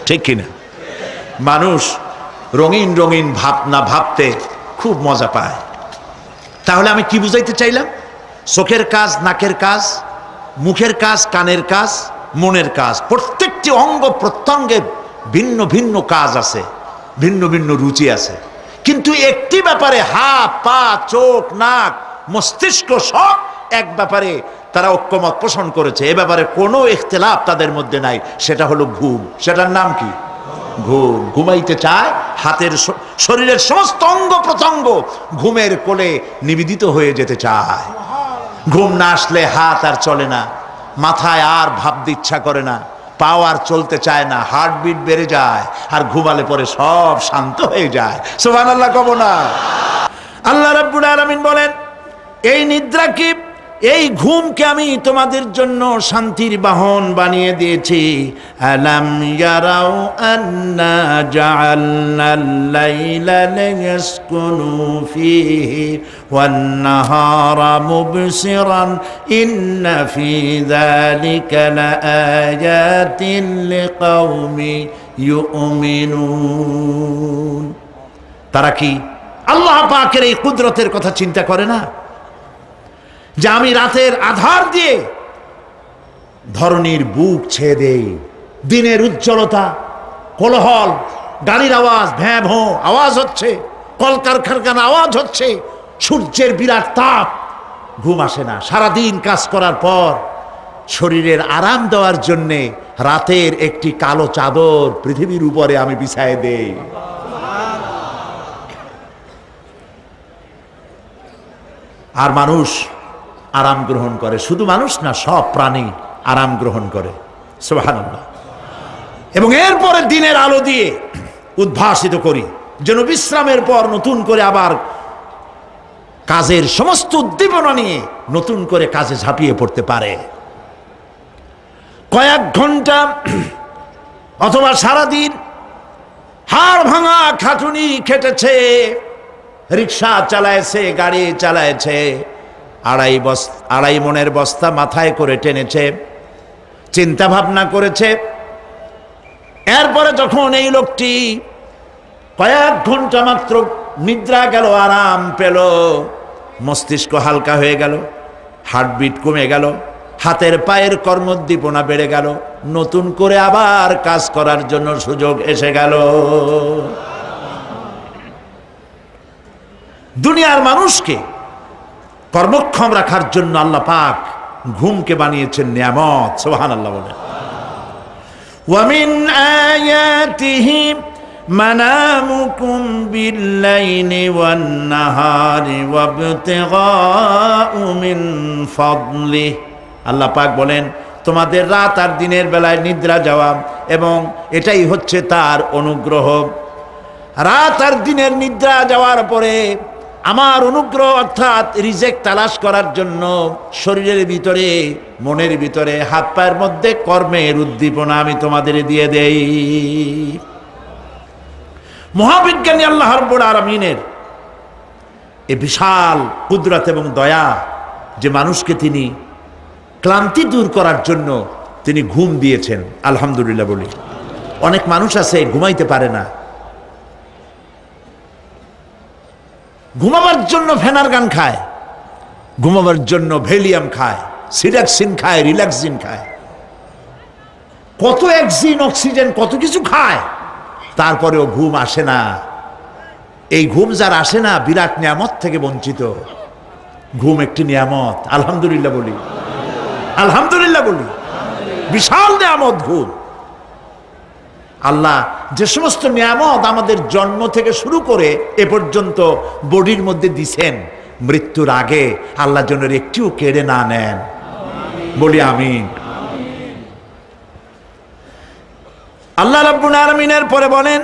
ঠিক কিনা? মানুষ রঙিন রঙিন ভাবনা ভাবতে খুব মজা পায়। তাহলে আমি কি বুঝাইতে চাইলাম? চোখের কাজ, নাকের কাজ, মুখের কাজ, কানের কাজ, মনের কাজ, প্রত্যেকটি অঙ্গ প্রত্যঙ্গের ভিন্ন ভিন্ন কাজ আছে, ভিন্ন ভিন্ন রুচি আছে। কিন্তু একটি ব্যাপারে হাত, পা, চোখ, নাক, মস্তিষ্ক সব এক ব্যাপারে তারা ঐক্যমত পোষণ করেছে। এ ব্যাপারে কোনো ইখতিলাফ তাদের মধ্যে নাই, সেটা হলো ঘুম। সেটার নাম কি? ঘুম। ঘুমাইতে চায়, হাতের শরীরের সমস্ত অঙ্গ প্রত্যঙ্গ ঘুমের কোলে নিবেদিত হয়ে যেতে চায়। ঘুম না আসলে হাত আর চলে না, মাথায় আর ভাবতে ইচ্ছা করে না, পাও আর চলতে চায় না, হার্টবিট বেড়ে যায়। আর ঘুমালে পরে সব শান্ত হয়ে যায়। সুবহানাল্লাহ কব না? আল্লাহ রাব্বুল আলামিন বলেন, এই নিদ্রা কি, এই ঘুমকে আমি তোমাদের জন্য শান্তির বাহন বানিয়ে দিয়েছি। আলাম ইয়ারাউ আন্না জাআলনাল লাইলা লিয়াসকুনু ফীহি ওয়ান নাহারা মুবসিরান ইন্না ফী যালিকা লাআয়াতিন লিকাওমি ইউমিনুন। তারা কি আল্লাহ পাকের এই কুদরতের কথা চিন্তা করে না, যে আমি রাতের আধার দিয়ে ধরনীর বুক ছেয়ে দেই, দিনের উজ্জ্বলতা, কোলাহল, গাড়ির আওয়াজ, ভ্যাঁ ভোঁ আওয়াজ হচ্ছে, কলকারখানার আওয়াজ হচ্ছে, সূর্যের বিরাট তাপ, ঘুম আসে না। সারাদিন কাজ করার পর শরীরের আরাম দেওয়ার জন্যে রাতের একটি কালো চাদর পৃথিবীর উপরে আমি বিছায় দেই। আর মানুষ আরাম গ্রহণ করে। শুধু মানুষ না, সব প্রাণী আরাম গ্রহণ করে। সুবহানাল্লাহ। এবং এরপরে দিনের আলো দিয়ে উদ্ভাসিত করি, যেন বিশ্রামের পর নতুন করে আবার কাজের সমস্ত উদ্দীপনা নিয়ে নতুন করে কাজে ঝাঁপিয়ে পড়তে পারে। কয়েক ঘন্টা অথবা সারাদিন হাড় ভাঙা খাটুনি খেটেছে, রিক্সা চালায়ছে, গাড়ি চালায়ছে, আড়াই মনের বস্তা মাথায় করে টেনেছে, চিন্তা ভাবনা করেছে। এরপরে যখন এই লোকটি কয়েক ঘন্টা মাত্র নিদ্রা গেল, আরাম পেল, মস্তিষ্ক হালকা হয়ে গেল, হার্টবিট কমে গেল, হাতের পায়ের কর্মোদ্দীপনা বেড়ে গেল, নতুন করে আবার কাজ করার জন্য সুযোগ এসে গেল। দুনিয়ার মানুষকে কর্মক্ষম রাখার জন্য আল্লাহ পাক ঘুমকে বানিয়েছেন নিয়ামত। সুবহানাল্লাহ বলেন। ওয়া মিন আয়াতিহি মানামুকুম বিল-লাইলি ওয়ান-নাহারি ওয়াবতিগাউ মিন ফাদলি। আল্লাহ পাক বলেন, তোমাদের রাত আর দিনের বেলায় নিদ্রা যাওয়া, এবং এটাই হচ্ছে তার অনুগ্রহ। রাত আর দিনের নিদ্রা যাওয়ার পরে আমার অনুগ্রহ অর্থাৎ রিজেক তালাশ করার জন্য শরীরের ভিতরে, মনের ভিতরে, হাত পায়ের মধ্যে কর্মের উদ্দীপনা আমি তোমাদের দিয়ে দেই। মহাবিজ্ঞানী আল্লাহ রাব্বুল আলামিনের এই বিশাল কুদরত এবং দয়া যে মানুষকে তিনি ক্লান্তি দূর করার জন্য তিনি ঘুম দিয়েছেন, আলহামদুলিল্লাহ বলি। অনেক মানুষ আছে ঘুমাইতে পারে না, ঘুমাবার জন্য ফেনার গান খায়, ঘুমাবার জন্য ভ্যালিয়াম খায়, সিডাক্সিন খায়, রিল্যাক্সিন খায়, কত অ্যাক্সিন, অক্সিজেন, কত কিছু খায়, তারপরেও ঘুম আসে না। এই ঘুম যার আসে না বিরাট নিয়ামত থেকে বঞ্চিত। ঘুম একটি নিয়ামত, আলহামদুলিল্লাহ বলি, আলহামদুলিল্লাহ বলি। বিশাল নিয়ামত ঘুম। আল্লাহ যে সমস্ত নিয়ামত আমাদের জন্ম থেকে শুরু করে এ পর্যন্ত বডির মধ্যে দিছেন, মৃত্যুর আগে আল্লাহ যেন একটিও কেড়ে না নেন, বলি আমিন। আল্লাহ রাব্বুল আলামিনের পরে বলেন,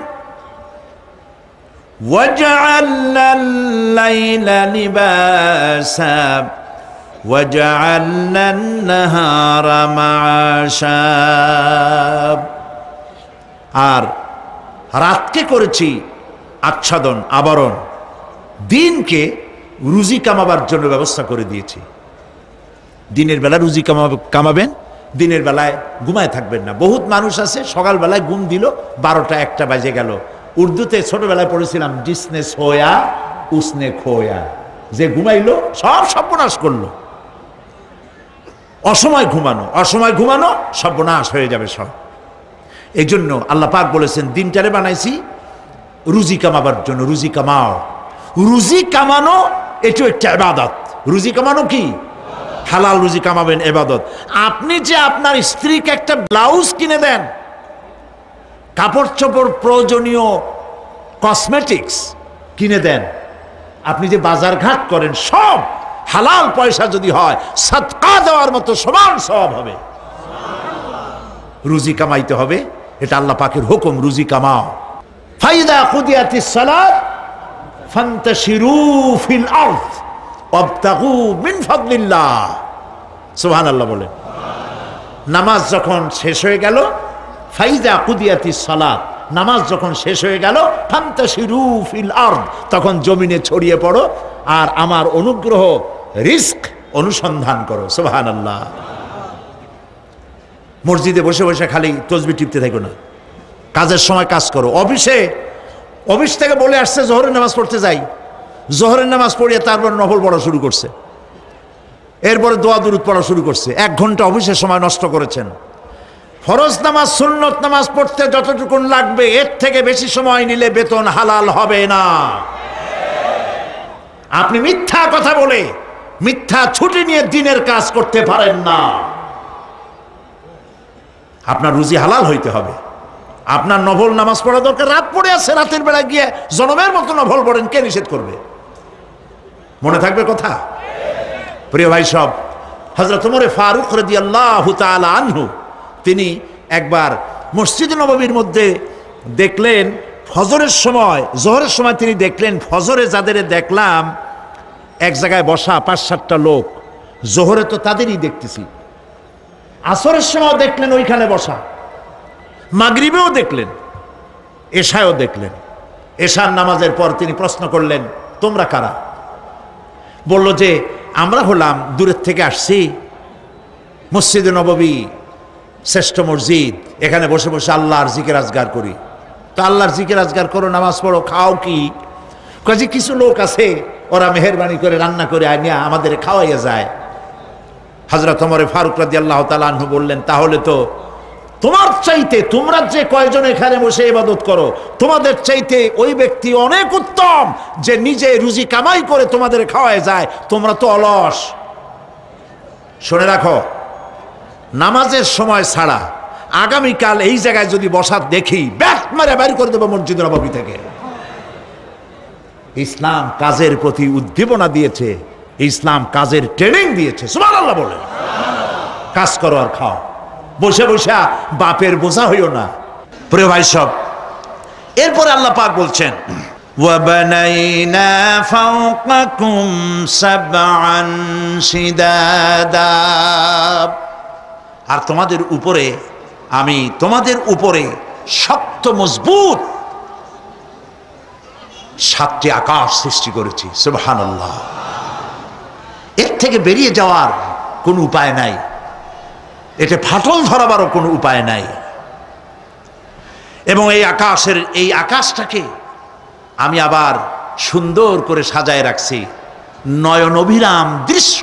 ওয়াজআলনা আল-লাইলা লিবাসা ওয়াজআলনা আন-নাহারা মাআশা। আর রাতকে করেছি আচ্ছাদন, আবরণ, দিনকে রুজি কামাবার জন্য ব্যবস্থা করে দিয়েছি। দিনের বেলা রুজি কামাবেন, দিনের বেলায় ঘুমায় থাকবেন না। বহুত মানুষ আছে সকালবেলায় ঘুম দিল, 12টা 1টা বাজে গেল। উর্দুতে ছোটবেলায় পড়েছিলাম, জিসনে সোয়া উসনে খোয়া, যে ঘুমাইলো সব সর্বনাশ করলো। অসময় ঘুমানো, অসময় ঘুমানো সর্বনাশ হয়ে যাবে সব। এই জন্য আল্লাহ পাক বলেছেন দিনটারে বানাইছি রুজি কামাবার জন্য। রুজি কামাও, রুজি কামানো এটাও একটা ইবাদত। রুজি কামানো কি? হালাল রুজি কামাবেন, ইবাদত। আপনি যে আপনার স্ত্রীকে একটা ব্লাউজ কিনে দেন, কাপড় চোপড়, প্রয়োজনীয় কসমেটিক্স কিনে দেন, আপনি যে বাজার ঘাট করেন, সব হালাল পয়সা যদি হয় সাদকা দেওয়ার মতো সমান সওয়াব হবে। রুজি কামাইতে হবে, এটা আল্লাহ পাকের হুকুম, রুজি কামাও। ফাইদা কুদিয়াতিস সালাত ফান্তাশিরু ফিল আরদ ওয়াবতাগু মিন ফাদলিল্লাহ। সুবহানাল্লাহ বলে। নামাজ যখন শেষ হয়ে গেল, ফাইদা কুদিয়াতিস সালাত, নামাজ যখন শেষ হয়ে গেল, ফান্তাশিরু ফিল আরদ, তখন জমিনে ছড়িয়ে পড়ো আর আমার অনুগ্রহ, রিস্ক অনুসন্ধান করো। সুবহানাল্লাহ। মসজিদে বসে বসে খালি তসবিহ টিপতে থাকো না, কাজের সময় কাজ করো। অফিস থেকে বলে আসছে জোহরের নামাজ পড়তে যাই, জোহরের নামাজ পড়িয়ে তারপর নফল পড়া শুরু করছে, এরপরে দোয়া দুরূদ পড়া শুরু করছে। 1 ঘন্টা অফিসের সময় নষ্ট করেছেন। ফরজ নামাজ, সুন্নত নামাজ পড়তে যতটুকু লাগবে এর থেকে বেশি সময় নিলে বেতন হালাল হবে না। আপনি মিথ্যা কথা বলে, মিথ্যা ছুটি নিয়ে দিনের কাজ করতে পারেন না। আপনার রুজি হালাল হইতে হবে। আপনার নফল নামাজ পড়া দরকার, রাত পড়ে আছে, রাতের বেলা গিয়ে জনমের মতো নফল পড়েন, কে নিষেধ করবে? মনে থাকবে কথা? প্রিয় ভাই সব, হযরত ওমর ফারুক রাদিয়াল্লাহু তাআলা আনহু তিনি একবার মসজিদ নববীর মধ্যে দেখলেন ফজরের সময়, জোহরের সময় তিনি দেখলেন ফজরে যাদের দেখলাম এক জায়গায় বসা 5-7টা লোক, জোহরে তো তাদেরই দেখতেছি, আসরের সময় দেখলেন ওইখানে বসা, মাগরিবেও দেখলেন, এশায়ও দেখলেন। এশার নামাজের পর তিনি প্রশ্ন করলেন, তোমরা কারা? বলল যে আমরা হলাম দূরের থেকে আসছি, মসজিদে নববী শ্রেষ্ঠ মসজিদ, এখানে বসে বসে আল্লাহর জিকির আজগার করি। তো আল্লাহর জিকির আজগার করো, নামাজ পড়ো, খাও কি? কাজে কিছু লোক আছে ওরা মেহেরবানি করে রান্না করে আনিয়া আমাদের খাওয়াইয়া যায়। হযরত ওমর ফারুক রাদিয়াল্লাহু তাআলা আনহু বললেন, তাহলে তো তোমার চাইতে, তোমরা যে কয়জন এখানে বসে ইবাদত করো, তোমাদের চাইতে ওই ব্যক্তি অনেক উত্তম যে নিজে রুজি কামাই করে তোমাদের খাওয়ায় যায়। তোমরা তো অলস। শুনে রাখো, নামাজের সময় ছাড়া আগামীকাল এই জায়গায় যদি বসা দেখি, ব্যাট মারে বাইর করে দেবো মসজিদ নববী থেকে। ইসলাম কাজের প্রতি উদ্দীপনা দিয়েছে, ইসলাম কাজের ট্রেনিং দিয়েছে। সুবহানাল্লাহ বলে। কাজ করো আর খাও, বসে বসে বাপের বোঝা হইও না। প্রিয় ভাই সব, এরপরে আল্লাহ পাক বলছেন وبنينا فوقكم سبعا شدادا আর তোমাদের উপরে আমি তোমাদের উপরে শক্ত মজবুত 7টি আকাশ সৃষ্টি করেছি। সুবহানাল্লাহ। এর থেকে বেরিয়ে যাওয়ার কোনো উপায় নাই, এতে ফাটল ধরাবারও কোনো উপায় নাই। এবং এই আকাশটাকে আমি আবার সুন্দর করে সাজায় রাখছি। নয়ন অভিরাম দৃশ্য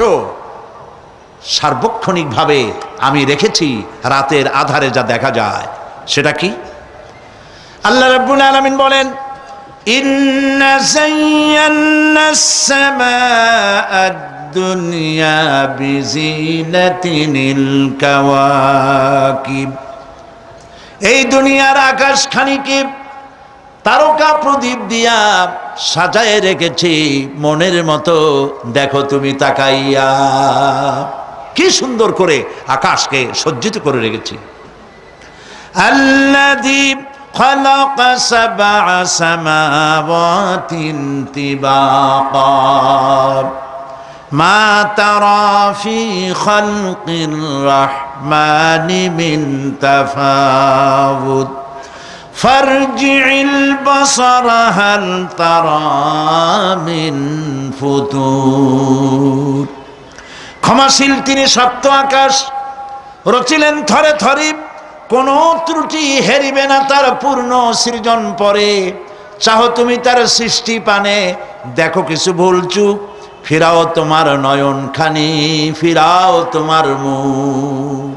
সার্বক্ষণিকভাবে আমি রেখেছি, রাতের আধারে যা দেখা যায়। সেটা কি? আল্লাহ রাব্বুল আলামিন বলেন, ইন্না যায়্যানাস সামাআদ দুনিয়া বিজিনাতিনিল কাওয়াকিব। এই দুনিয়ার আকাশখানিকে তারকা প্রদীপ দিয়া সাজায় রেখেছি মনের মতো। দেখো তুমি তাকাইয়া, কি সুন্দর করে আকাশকে সজ্জিত করে রেখেছি। আল্লাযী খালাকা সাবআ সামাওয়াতিন তিবাকা মা তারা ফি খালকির রাহমানি মিন তাফাউত ফারজি'ল বাসারা হাল তারা মিন ফুতুর। ক্ষমাশীল তিনি, সপ্ত আকাশ রচিলেন থরে থরে, কোনো ত্রুটি হেরিবে না তার পূর্ণ সৃজন পরে। চাহো তুমি তার সৃষ্টি পানে, দেখো কিছু ভুল চুক, ফিরাও তোমার নয়ন খানি, ফিরাও তোমার মুখ।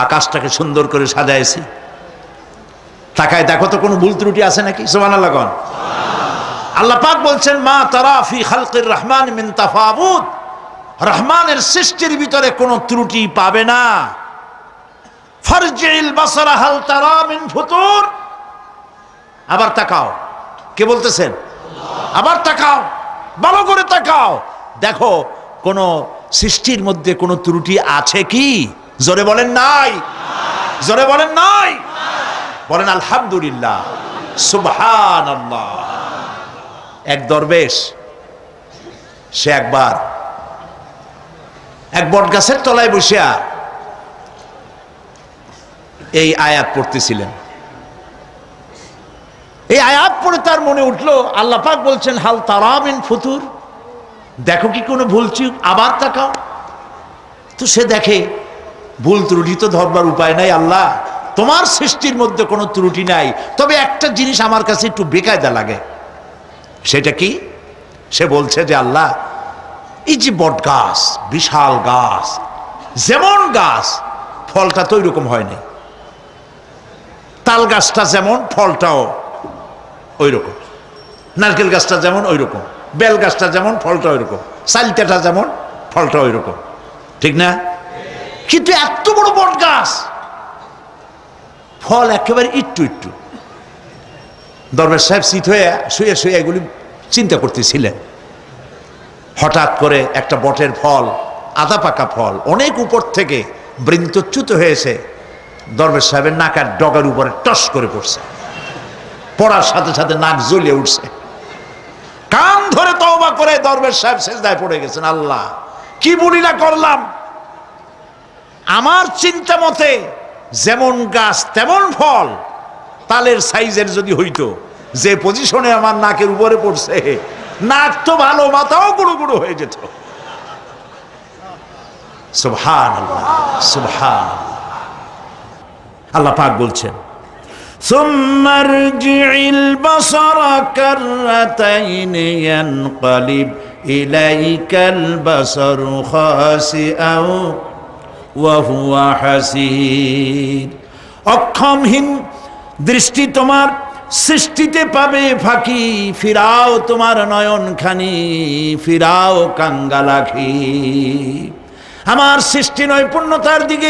আকাশটাকে সুন্দর করে সাজাইছি, তাকায় দেখো তো কোনো ভুল ত্রুটি আছে নাকি? সুবহানাল্লাহ। আল্লাহ পাক বলছেন, মা তারা ফি খালকির রহমান মিন তাফাউত, রহমানের সৃষ্টির ভিতরে কোনো ত্রুটি পাবে না। ফারজি'ল বাসারা হাল তারা মিন ফুতুর। আবার তাকাও, কে বলতেছেন? আবার তাকাও, ভালো করে তাকাও, দেখো কোন সৃষ্টির মধ্যে কোনো ত্রুটি আছে কি? জোরে বলেন নাই, জোরে বলেন নাই, বলেন আলহামদুলিল্লাহ, সুবহানাল্লাহ। এক দরবেশ, সে একবার এক বট গাছের তলায় বসিয়া এই আয়াত পড়তেছিলেন। এই আয়াত পড়ে তার মনে উঠলো, আল্লাহ পাক বলছেন হাল তারা মিন ফুতুর, দেখো কি কোনো ভুল চুক, আবার তাকাও। তো সে দেখে ভুল ত্রুটি তো ধরবার উপায় নাই। আল্লাহ তোমার সৃষ্টির মধ্যে কোনো ত্রুটি নাই, তবে একটা জিনিস আমার কাছে একটু বেকায়দা লাগে। সেটা কি? সে বলছে যে আল্লাহ, এই যে বট গাছ, বিশাল গাছ, যেমন গাছ ফলটা তো ওইরকম হয়নি, তাল গাছটা যেমন ফলটাও ওই রকম, নারকেল গাছটা যেমন ওই রকম, বেল গাছটা যেমন ফলটা ওই রকম, চালতাটা যেমন ফলটা ওই রকম, ঠিক না? কিন্তু এত বড় বট গাছ, ফল একেবারে একটু একটু। দরবেশ সাহেব চিত হয়ে শুয়ে শুয়ে এগুলি চিন্তা করতেছিলেন। হঠাৎ করে একটা বটের ফল, আধা পাকা ফল, অনেক উপর থেকে বৃন্তচ্যুত হয়েছে দরবেশ সাহেবের নাকের ডগার উপরে টস করে পড়ছে। পড়ার সাথে সাথে নাক জ্বলিয়ে উঠছে। কান ধরে তওবা করে দরবেশ সাহেব সিজদায় পড়ে গেছেন। আল্লাহ, কি বলিলা করলাম, আমার চিন্তা মতে যেমন গাছ তেমন ফল, তালের সাইজের যদি হইতো, যে পজিশনে আমার নাকের উপরে পড়ছে, নাক তো ভালো, মাথাও গুঁড়ো গুঁড়ো হয়ে যেত। সুবহানাল্লাহ, সুবহানাল্লাহ। আল্লাহ পাক বলছেন, সুম্মা রজি'ল বাসারা কাররাতাইনি ইয়ানকালিব ইলাইকাল বাসারু খাসিআও ওয়া হুয়া হাসির। অক্ষমহীন দৃষ্টি তোমার সৃষ্টিতে পাবে ফাঁকি, ফিরাও তোমার নয়ন খানি, ফিরাও কাঙ্গালাখি। আমার সৃষ্টি নৈপুণ্যতার দিকে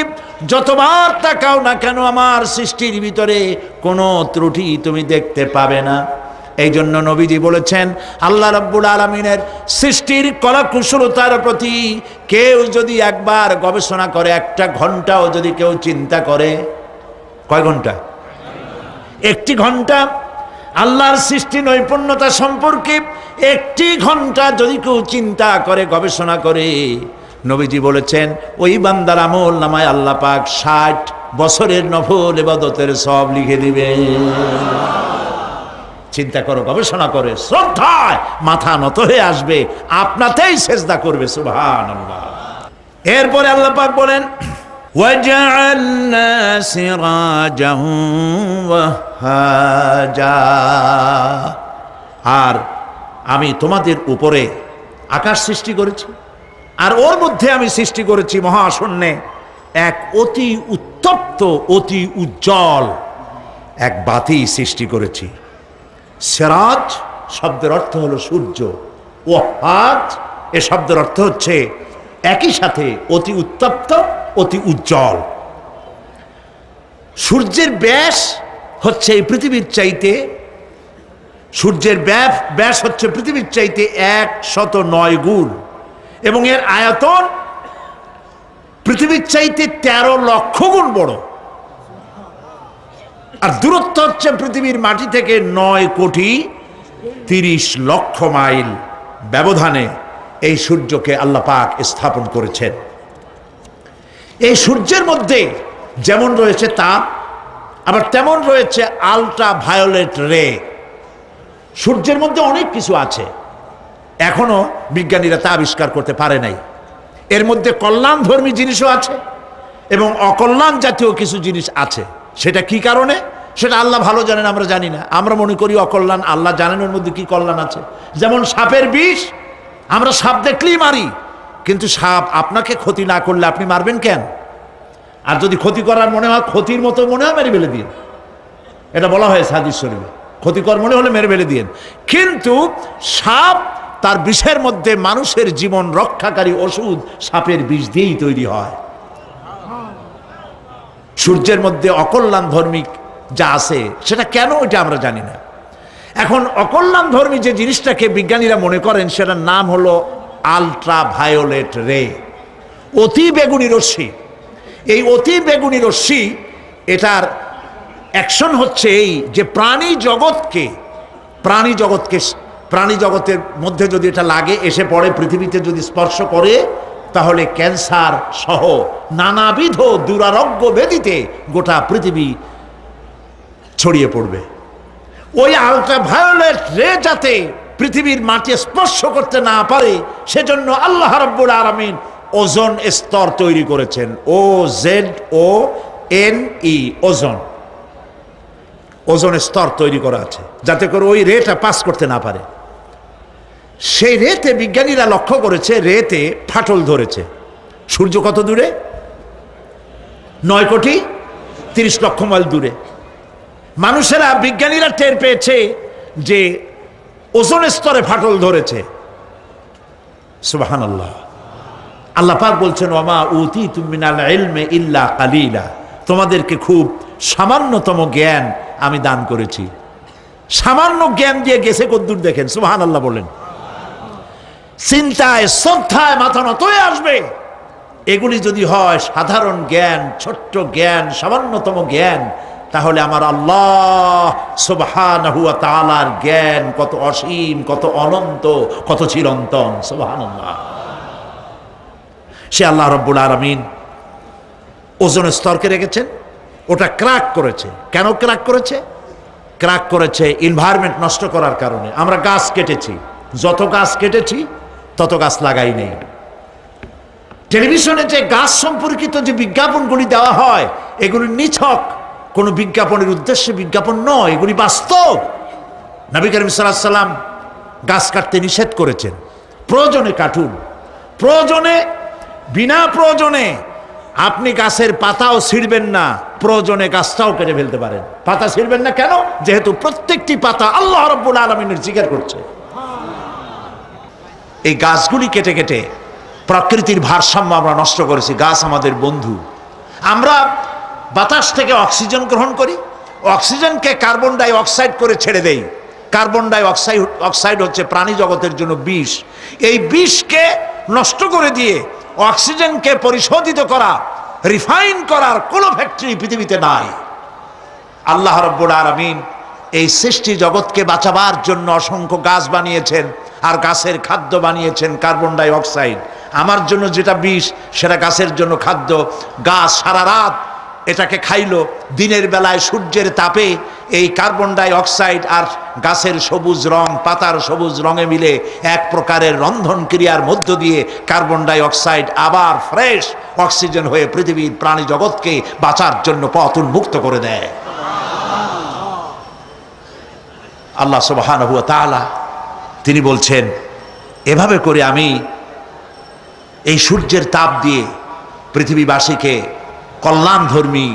যতবার তাকাও না কেন, আমার সৃষ্টির ভিতরে কোনো ত্রুটি তুমি দেখতে পাবে না। এই জন্য নবীজি বলেছেন, আল্লাহ রাব্বুল আলামিনের সৃষ্টির কলাকুশলতার প্রতি কেউ যদি একবার গবেষণা করে, একটা ঘন্টাও যদি কেউ চিন্তা করে, কয় ঘন্টা? একটি ঘন্টা আল্লাহর সৃষ্টি নৈপুণ্যতা সম্পর্কে একটি ঘন্টা যদি কেউ চিন্তা করে, গবেষণা করে, নবীজি বলেছেন ওই বান্দার আমল নামায় আল্লাহ পাক 60 বছরের নফল ইবাদতের সওয়াব লিখে দিবে। চিন্তা করো, গবেষণা করে, শ্রদ্ধায় মাথা নত হয়ে আসবে, আপনাতেই সেজদা করবে। সুবহানাল্লাহ। এরপরে আল্লাহ পাক বলেন ওয়াজআলনা সিরাজান ওয়াহাজা, আর আমি তোমাদের উপরে আকাশ সৃষ্টি করেছি, আর ওর মধ্যে আমি সৃষ্টি করেছি মহাশূন্যে এক অতি উত্তপ্ত, অতি উজ্জ্বল এক বাতি সৃষ্টি করেছি। সিরাজ শব্দের অর্থ হলো সূর্য, ওয়াহাজ এ শব্দের অর্থ হচ্ছে একই সাথে অতি উত্তপ্ত, অতি উজ্জ্বল। সূর্যের ব্যাস হচ্ছে এই পৃথিবীর চাইতে, সূর্যের ব্যাস হচ্ছে পৃথিবীর চাইতে 109 গুণ, এবং এর আয়তন পৃথিবীর চাইতে 13 লক্ষ গুণ বড়, আর দূরত্ব হচ্ছে পৃথিবীর মাটি থেকে 9,30,00,000 মাইল ব্যবধানে এই সূর্যকে আল্লাহ পাক স্থাপন করেছেন। এই সূর্যের মধ্যে যেমন রয়েছে তাপ, আবার তেমন রয়েছে আলট্রা ভায়োলেট রে। সূর্যের মধ্যে অনেক কিছু আছে, এখনো বিজ্ঞানীরা তা আবিষ্কার করতে পারে নাই। এর মধ্যে কল্যাণধর্মী জিনিসও আছে এবং অকল্যাণ জাতীয় কিছু জিনিস আছে। সেটা কি কারণে, সেটা আল্লাহ ভালো জানেন, আমরা জানি না। আমরা মনে করি অকল্যাণ, আল্লাহ জানেন ওর মধ্যে কি কল্যাণ আছে। যেমন সাপের বিষ, আমরা সাপ দেখলেই মারি, কিন্তু সাপ আপনাকে ক্ষতি না করলে আপনি মারবেন কেন? আর যদি ক্ষতি করার মনে হয়, ক্ষতির মতো মনে হয়, মেরে ফেলে দিন। এটা বলা হয়েছে হাদিস শরীফে, ক্ষতিকর মনে হলে মেরে ফেলে দিন। কিন্তু সাপ তার বিষের মধ্যে মানুষের জীবন রক্ষাকারী ওষুধ সাপের বিষ দিয়েই তৈরি হয়। সূর্যের মধ্যে অকল্যাণ ধর্মিক যা আছে সেটা কেন, এটা আমরা জানি না। এখন অকল্যাণ ধর্মী যে জিনিসটাকে বিজ্ঞানীরা মনে করেন, সেটার নাম হলো আলট্রা ভায়োলেট রে, অতি বেগুনি রশ্মি। এই অতি বেগুনি রশ্মি, এটার অ্যাকশন হচ্ছে এই যে প্রাণী জগতের মধ্যে যদি এটা লাগে, এসে পড়ে, পৃথিবীতে যদি স্পর্শ করে, তাহলে ক্যান্সার সহ নানাবিধ দুরারোগ্য ব্যাধিতে গোটা পৃথিবী ছড়িয়ে পড়বে। ওই আলট্রা ভায়োলেট রে যাতে পৃথিবীর মাটি স্পর্শ করতে না পারে, সেজন্য আল্লাহ রাব্বুল আলামিন ওজোন স্তর তৈরি করেছেন। OZONE, ওজোন স্তর তৈরি করা আছে, যাতে করে ওই রেটা পাস করতে না পারে। সেই রেতে বিজ্ঞানীরা লক্ষ্য করেছে, রেতে ফাটল ধরেছে। সূর্য কত দূরে? 9,30,00,000 মাইল দূরে। মানুষেরা, বিজ্ঞানীরা টের পেয়েছে যে ওজোন স্তরে ফাটল ধরেছে। সুবহানাল্লাহ। আল্লাহ পাক বলছেন ওয়ামা উতীতুম মিনাল ইলমি ইল্লা কালিলা, তোমাদেরকে খুব সামান্যতম জ্ঞান আমি দান করেছি। সামান্য জ্ঞান দিয়ে গেছে কদ্দূর দেখেন। সুবহানাল্লাহ বলেন। চিন্তায়, শ্রদ্ধায় মাথা নত হয়ে আসবে। এগুলি যদি হয় সাধারণ জ্ঞান, ছোট্ট জ্ঞান, সামান্যতম জ্ঞান, তাহলে আমার আল্লাহ সুবহানাহু ওয়া তাআলার জ্ঞান কত অসীম, কত অনন্ত, কত চিরন্তন। সুবহানাল্লাহ। সে আল্লাহ রাব্বুল আলামিন ওজোন স্তরকে রেখেছেন, ওটা ক্র্যাক করেছে। কেন ক্র্যাক করেছে? ক্র্যাক করেছে এনভায়রনমেন্ট নষ্ট করার কারণে। আমরা গাছ কেটেছি, যত গাছ কেটেছি তত গাছ লাগাই নেই। টেলিভিশনে যে গাছ সম্পর্কিত যে বিজ্ঞাপনগুলি দেওয়া হয়, এগুলি নিছক কোনো বিজ্ঞাপনের উদ্দেশ্যে বিজ্ঞাপন নয়, এগুলি বাস্তব। নবী করিম সাল্লাল্লাহু আলাইহি ওয়াসাল্লাম গাছ কাটতে নিষেধ করেছেন। প্রয়োজনে কাটুন, প্রয়োজনে, বিনা প্রয়োজনে আপনি গাছের পাতাও ছিঁড়বেন না, প্রয়োজনে গাছটাও কেটে ফেলতে পারেন। পাতা ছিঁড়বেন না কেন? যেহেতু প্রত্যেকটি পাতা আল্লাহ রাব্বুল আলামিনের জিকির করছে। এই গাছগুলি কেটে কেটে প্রকৃতির ভারসাম্য আমরা নষ্ট করেছি। গাছ আমাদের বন্ধু। আমরা বাতাস থেকে অক্সিজেন গ্রহণ করি, অক্সিজেনকে কার্বন ডাই অক্সাইড করে ছেড়ে দেই। কার্বন ডাই অক্সাইড হচ্ছে প্রাণী জগতের জন্য বিষ। এই বিষকে নষ্ট করে দিয়ে অক্সিজেনকে পরিশোধিত করা, রিফাইন করার কোনো ফ্যাক্টরি পৃথিবীতে নাই। আল্লাহ রাব্বুল আলামিন এই সৃষ্টি জগৎকে বাঁচাবার জন্য অসংখ্য গাছ বানিয়েছেন, আর গাছের খাদ্য বানিয়েছেন কার্বন ডাই অক্সাইড। আমার জন্য যেটা বিষ সেটা গাছের জন্য খাদ্য। গাছ সারা রাত এটাকে খাইলো, দিনের বেলায় সূর্যের তাপে এই কার্বন ডাই অক্সাইড আর গাছের সবুজ রং, পাতার সবুজ রঙে মিলে এক প্রকারের রন্ধন ক্রিয়ার মধ্য দিয়ে কার্বন ডাই অক্সাইড আবার ফ্রেশ অক্সিজেন হয়ে পৃথিবীর প্রাণী জগৎকে বাঁচার জন্য পথ উন্মুক্ত করে দেয়। আল্লাহ সুবহানাহু ওয়া তাআলা তিনি বলছেন, এভাবে করে আমি এই সূর্যের তাপ দিয়ে পৃথিবীবাসীকে কল্যাণধর্মী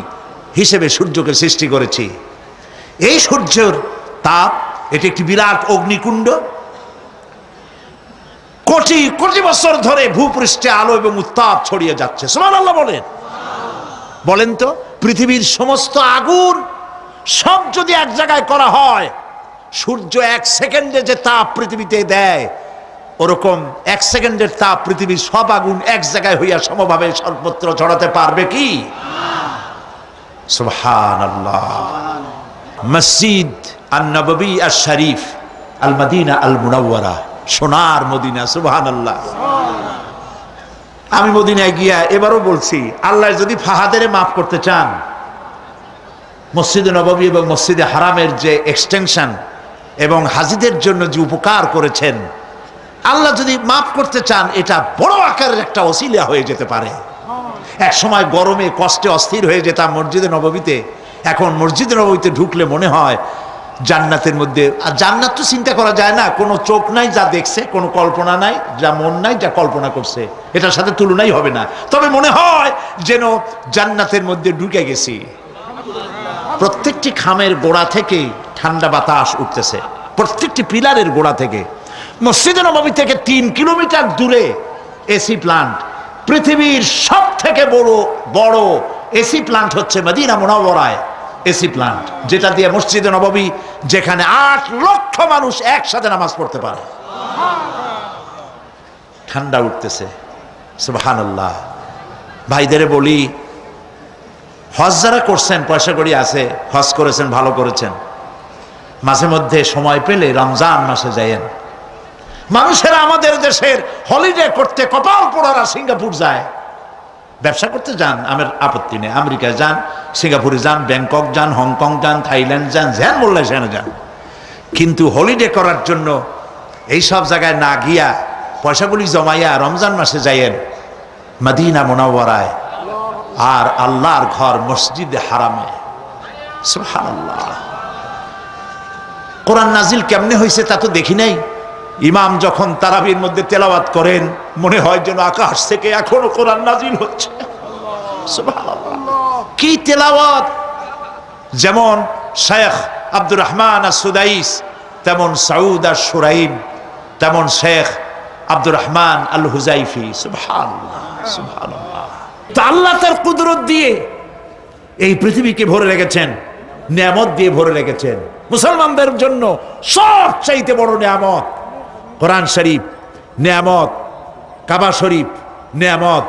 হিসেবে সূর্যকে সৃষ্টি করেছি। এই সূর্যের তাপ এটি একটি বিরাট অগ্নিকুণ্ড, কোটি কোটি বছর ধরে ভূপৃষ্ঠে আলো এবং উত্তাপ ছড়িয়ে যাচ্ছে। সুবহানাল্লাহ বলেন। বলেন তো, পৃথিবীর সমস্ত আগুন সব যদি এক জায়গায় করা হয়, সূর্য এক সেকেন্ডে যে তাপ পৃথিবীতে দেয়, ওরকম এক সেকেন্ডের তাপ পৃথিবীর সব আগুন এক জায়গায় হইয়া সমভাবে সর্বত্র ছড়াতে পারবে কি? সুবহানাল্লাহ। মসজিদ আন-নববী আশ-শরীফ আল মদিনা আল মুনাওয়ারা, সোনার মদিনা। সুবহানাল্লাহ। আমি মদিনায় গিয়া এবারও বলছি, আল্লাহ যদি ফাহাদের মাফ করতে চান, মসজিদে নববী এবং মসজিদে হারামের যে এক্সটেনশন এবং হাজিদের জন্য যে উপকার করেছেন, আল্লাহ যদি মাফ করতে চান, এটা বড় আকারের একটা ওসিলা হয়ে যেতে পারে। এক সময় গরমে কষ্টে অস্থির হয়ে যেতাম মসজিদে নববীতে, এখন মসজিদে নববীতে ঢুকলে মনে হয় জান্নাতের মধ্যে। আর জান্নাত তো চিন্তা করা যায় না, কোনো চোখ নাই যা দেখছে, কোনো কল্পনা নাই, যা মন নাই যা কল্পনা করছে, এটার সাথে তুলনাই হবে না। তবে মনে হয় যেন জান্নাতের মধ্যে ঢুকে গেছি। প্রত্যেকটি খামের গোড়া থেকে ঠান্ডা বাতাস উঠতেছে, প্রত্যেকটি পিলারের গোড়া থেকে। মসজিদে নববী থেকে 3 কিলোমিটার দূরে এসি প্লান্ট। পৃথিবীর সব থেকে বড় এসি প্লান্ট হচ্ছে মদিনা মুনাওয়ারায় এসি প্লান্ট, যেটা দিয়ে মসজিদে নববী, যেখানে 8 লক্ষ মানুষ একসাথে নামাজ পড়তে পারে। ঠান্ডা উঠতেছে। সুবহানাল্লাহ। ভাইদের বলি, হজ যারা করছেন, পয়সা করি আছে, হজ করেছেন, ভালো করেছেন, মাঝে মধ্যে সময় পেলে রমজান মাসে যায়েন। মানুষেরা আমাদের দেশের হলিডে করতে কপাল পোড়ারা সিঙ্গাপুর যায়, ব্যবসা করতে যান, আমার আপত্তি নেই, আমেরিকায় যান, সিঙ্গাপুরে যান, ব্যাংকক যান, হংকং যান, থাইল্যান্ড যান, যেন বললে সেখানে যান। কিন্তু হলিডে করার জন্য এই সব জায়গায় না গিয়া পয়সাগুলি জমাইয়া রমজান মাসে যাইয়েন মদিনা মুনাওয়ারায় আর আল্লাহর ঘর মসজিদে হারামে। সুবহানাল্লাহ। কোরআন নাজিল কেমনে হয়েছে তা তো দেখি নাই। ইমাম যখন তারাবির মধ্যে তেলাওয়াত করেন, মনে হয় যেন আকাশ থেকে এখনো কোরআন নাজিল হচ্ছে। সুবহানাল্লাহ। কি তেলাওয়াত! যেমন শেখ আব্দুর রহমান আস-সুদাইস, তেমন সাউদ আশ-শুরাইম, তেমন শেখ আব্দুর রহমান আল হুজাইফি। সুবহানাল্লাহ, সুবহানাল্লাহ। তো আল্লাহ তার কুদরত দিয়ে এই পৃথিবীকে ভরে রেখেছেন, নিয়ামত দিয়ে ভরে রেখেছেন। মুসলমানদের জন্য সবচাইতে বড় নিয়ামত কোরআন শরীফ নিয়ামত, কাবা শরীফ নিয়ামত,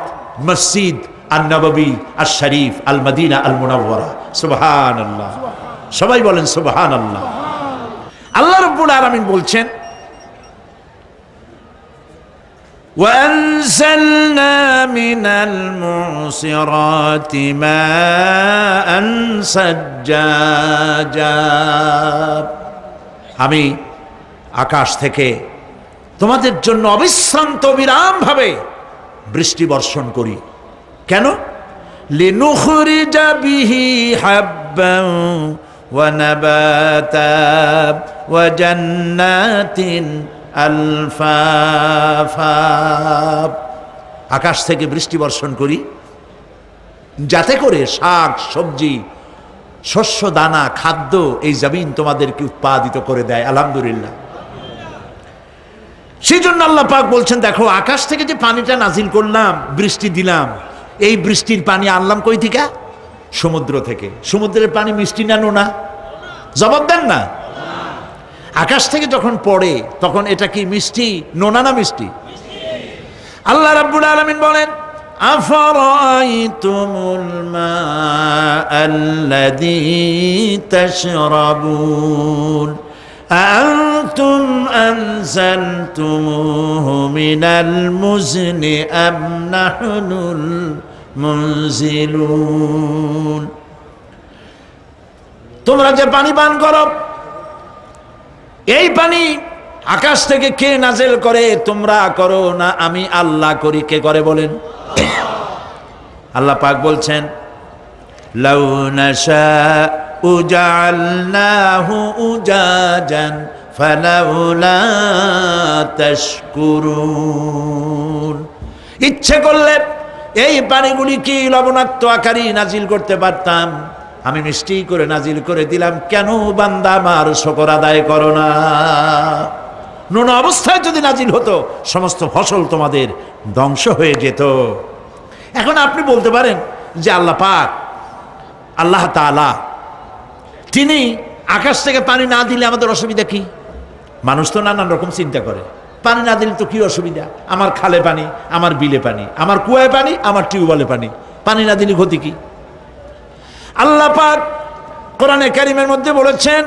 মসজিদ আন-নববী আশ-শরীফ আল মদিনা আল মুনাওয়ারা। সুবহানাল্লাহ। সবাই বলেন সুবহানাল্লাহ। আল্লাহ রাব্বুল আলামিন বলছেন, وأنزلنا من المعصرات ماء ثجاجا। আমি আকাশ থেকে তোমাদের জন্য অবিশ্রান্ত বিরাম ভাবে বৃষ্টি বর্ষণ করি। কেন? লিনুখরিজা বিহি হাব্বান ওয়া নাবাতা ওয়া জান্নাতিন আলফাফা। আকাশ থেকে বৃষ্টি বর্ষণ করি যাতে করে শাক সবজি, শস্য দানা, খাদ্য এই জমিন তোমাদেরকে উৎপাদিত করে দেয়। আলহামদুলিল্লাহ। সেই জন্য আল্লাহ পাক বলছেন, দেখো আকাশ থেকে যে পানিটা নাজিল করলাম, বৃষ্টি দিলাম, এই বৃষ্টির পানি আনলাম কই থেকে? সমুদ্র থেকে। সমুদ্রের পানি মিষ্টি না নোনা? জবাব দেন না। আকাশ থেকে যখন পড়ে তখন এটা কি মিষ্টি, নোনা না মিষ্টি? আল্লাহ রাব্বুল আলামিন বলেন, আফরাআইতুমুল মাআল্লাযী তাশরাবুন আনতুম আনজালতুমুহু মিনাল মুজনি আম নাহনুল মুনজিলুন। তোমরা যে পানি পান করো, এই পানি আকাশ থেকে কে নাযিল করে? তোমরা করো না আমি আল্লাহ করি? কে করে বলেন? আল্লাহ পাক বলছেন, লাউ নাশাউ জাআলনাহু উজাজান ফালাউলা তাশকুরুন। ইচ্ছে করলে এই পানিগুলি কি লবণাক্ত আকারে নাজিল করতে পারতাম, আমি মিষ্টি করে নাজিল করে দিলাম, কেন বান্দা আমার শুকর আদায় করো না? নুন অবস্থায় যদি নাজিল হতো সমস্ত ফসল তোমাদের ধ্বংস হয়ে যেত। এখন আপনি বলতে পারেন যে আল্লাহ পাক, আল্লাহ তাআলা তিনি আকাশ থেকে পানি না দিলে আমাদের অসুবিধা কি? মানুষ তো নানান রকম চিন্তা করে, পানি না দিলে তো কি অসুবিধা? আমার খালে পানি, আমার বিলে পানি, আমার কুয়ায় পানি, আমার টিউবওয়েলে পানি, পানি না দিলে ক্ষতি কি? আল্লাহ পাক কোরআনে কারীমের মধ্যে বলেছেন,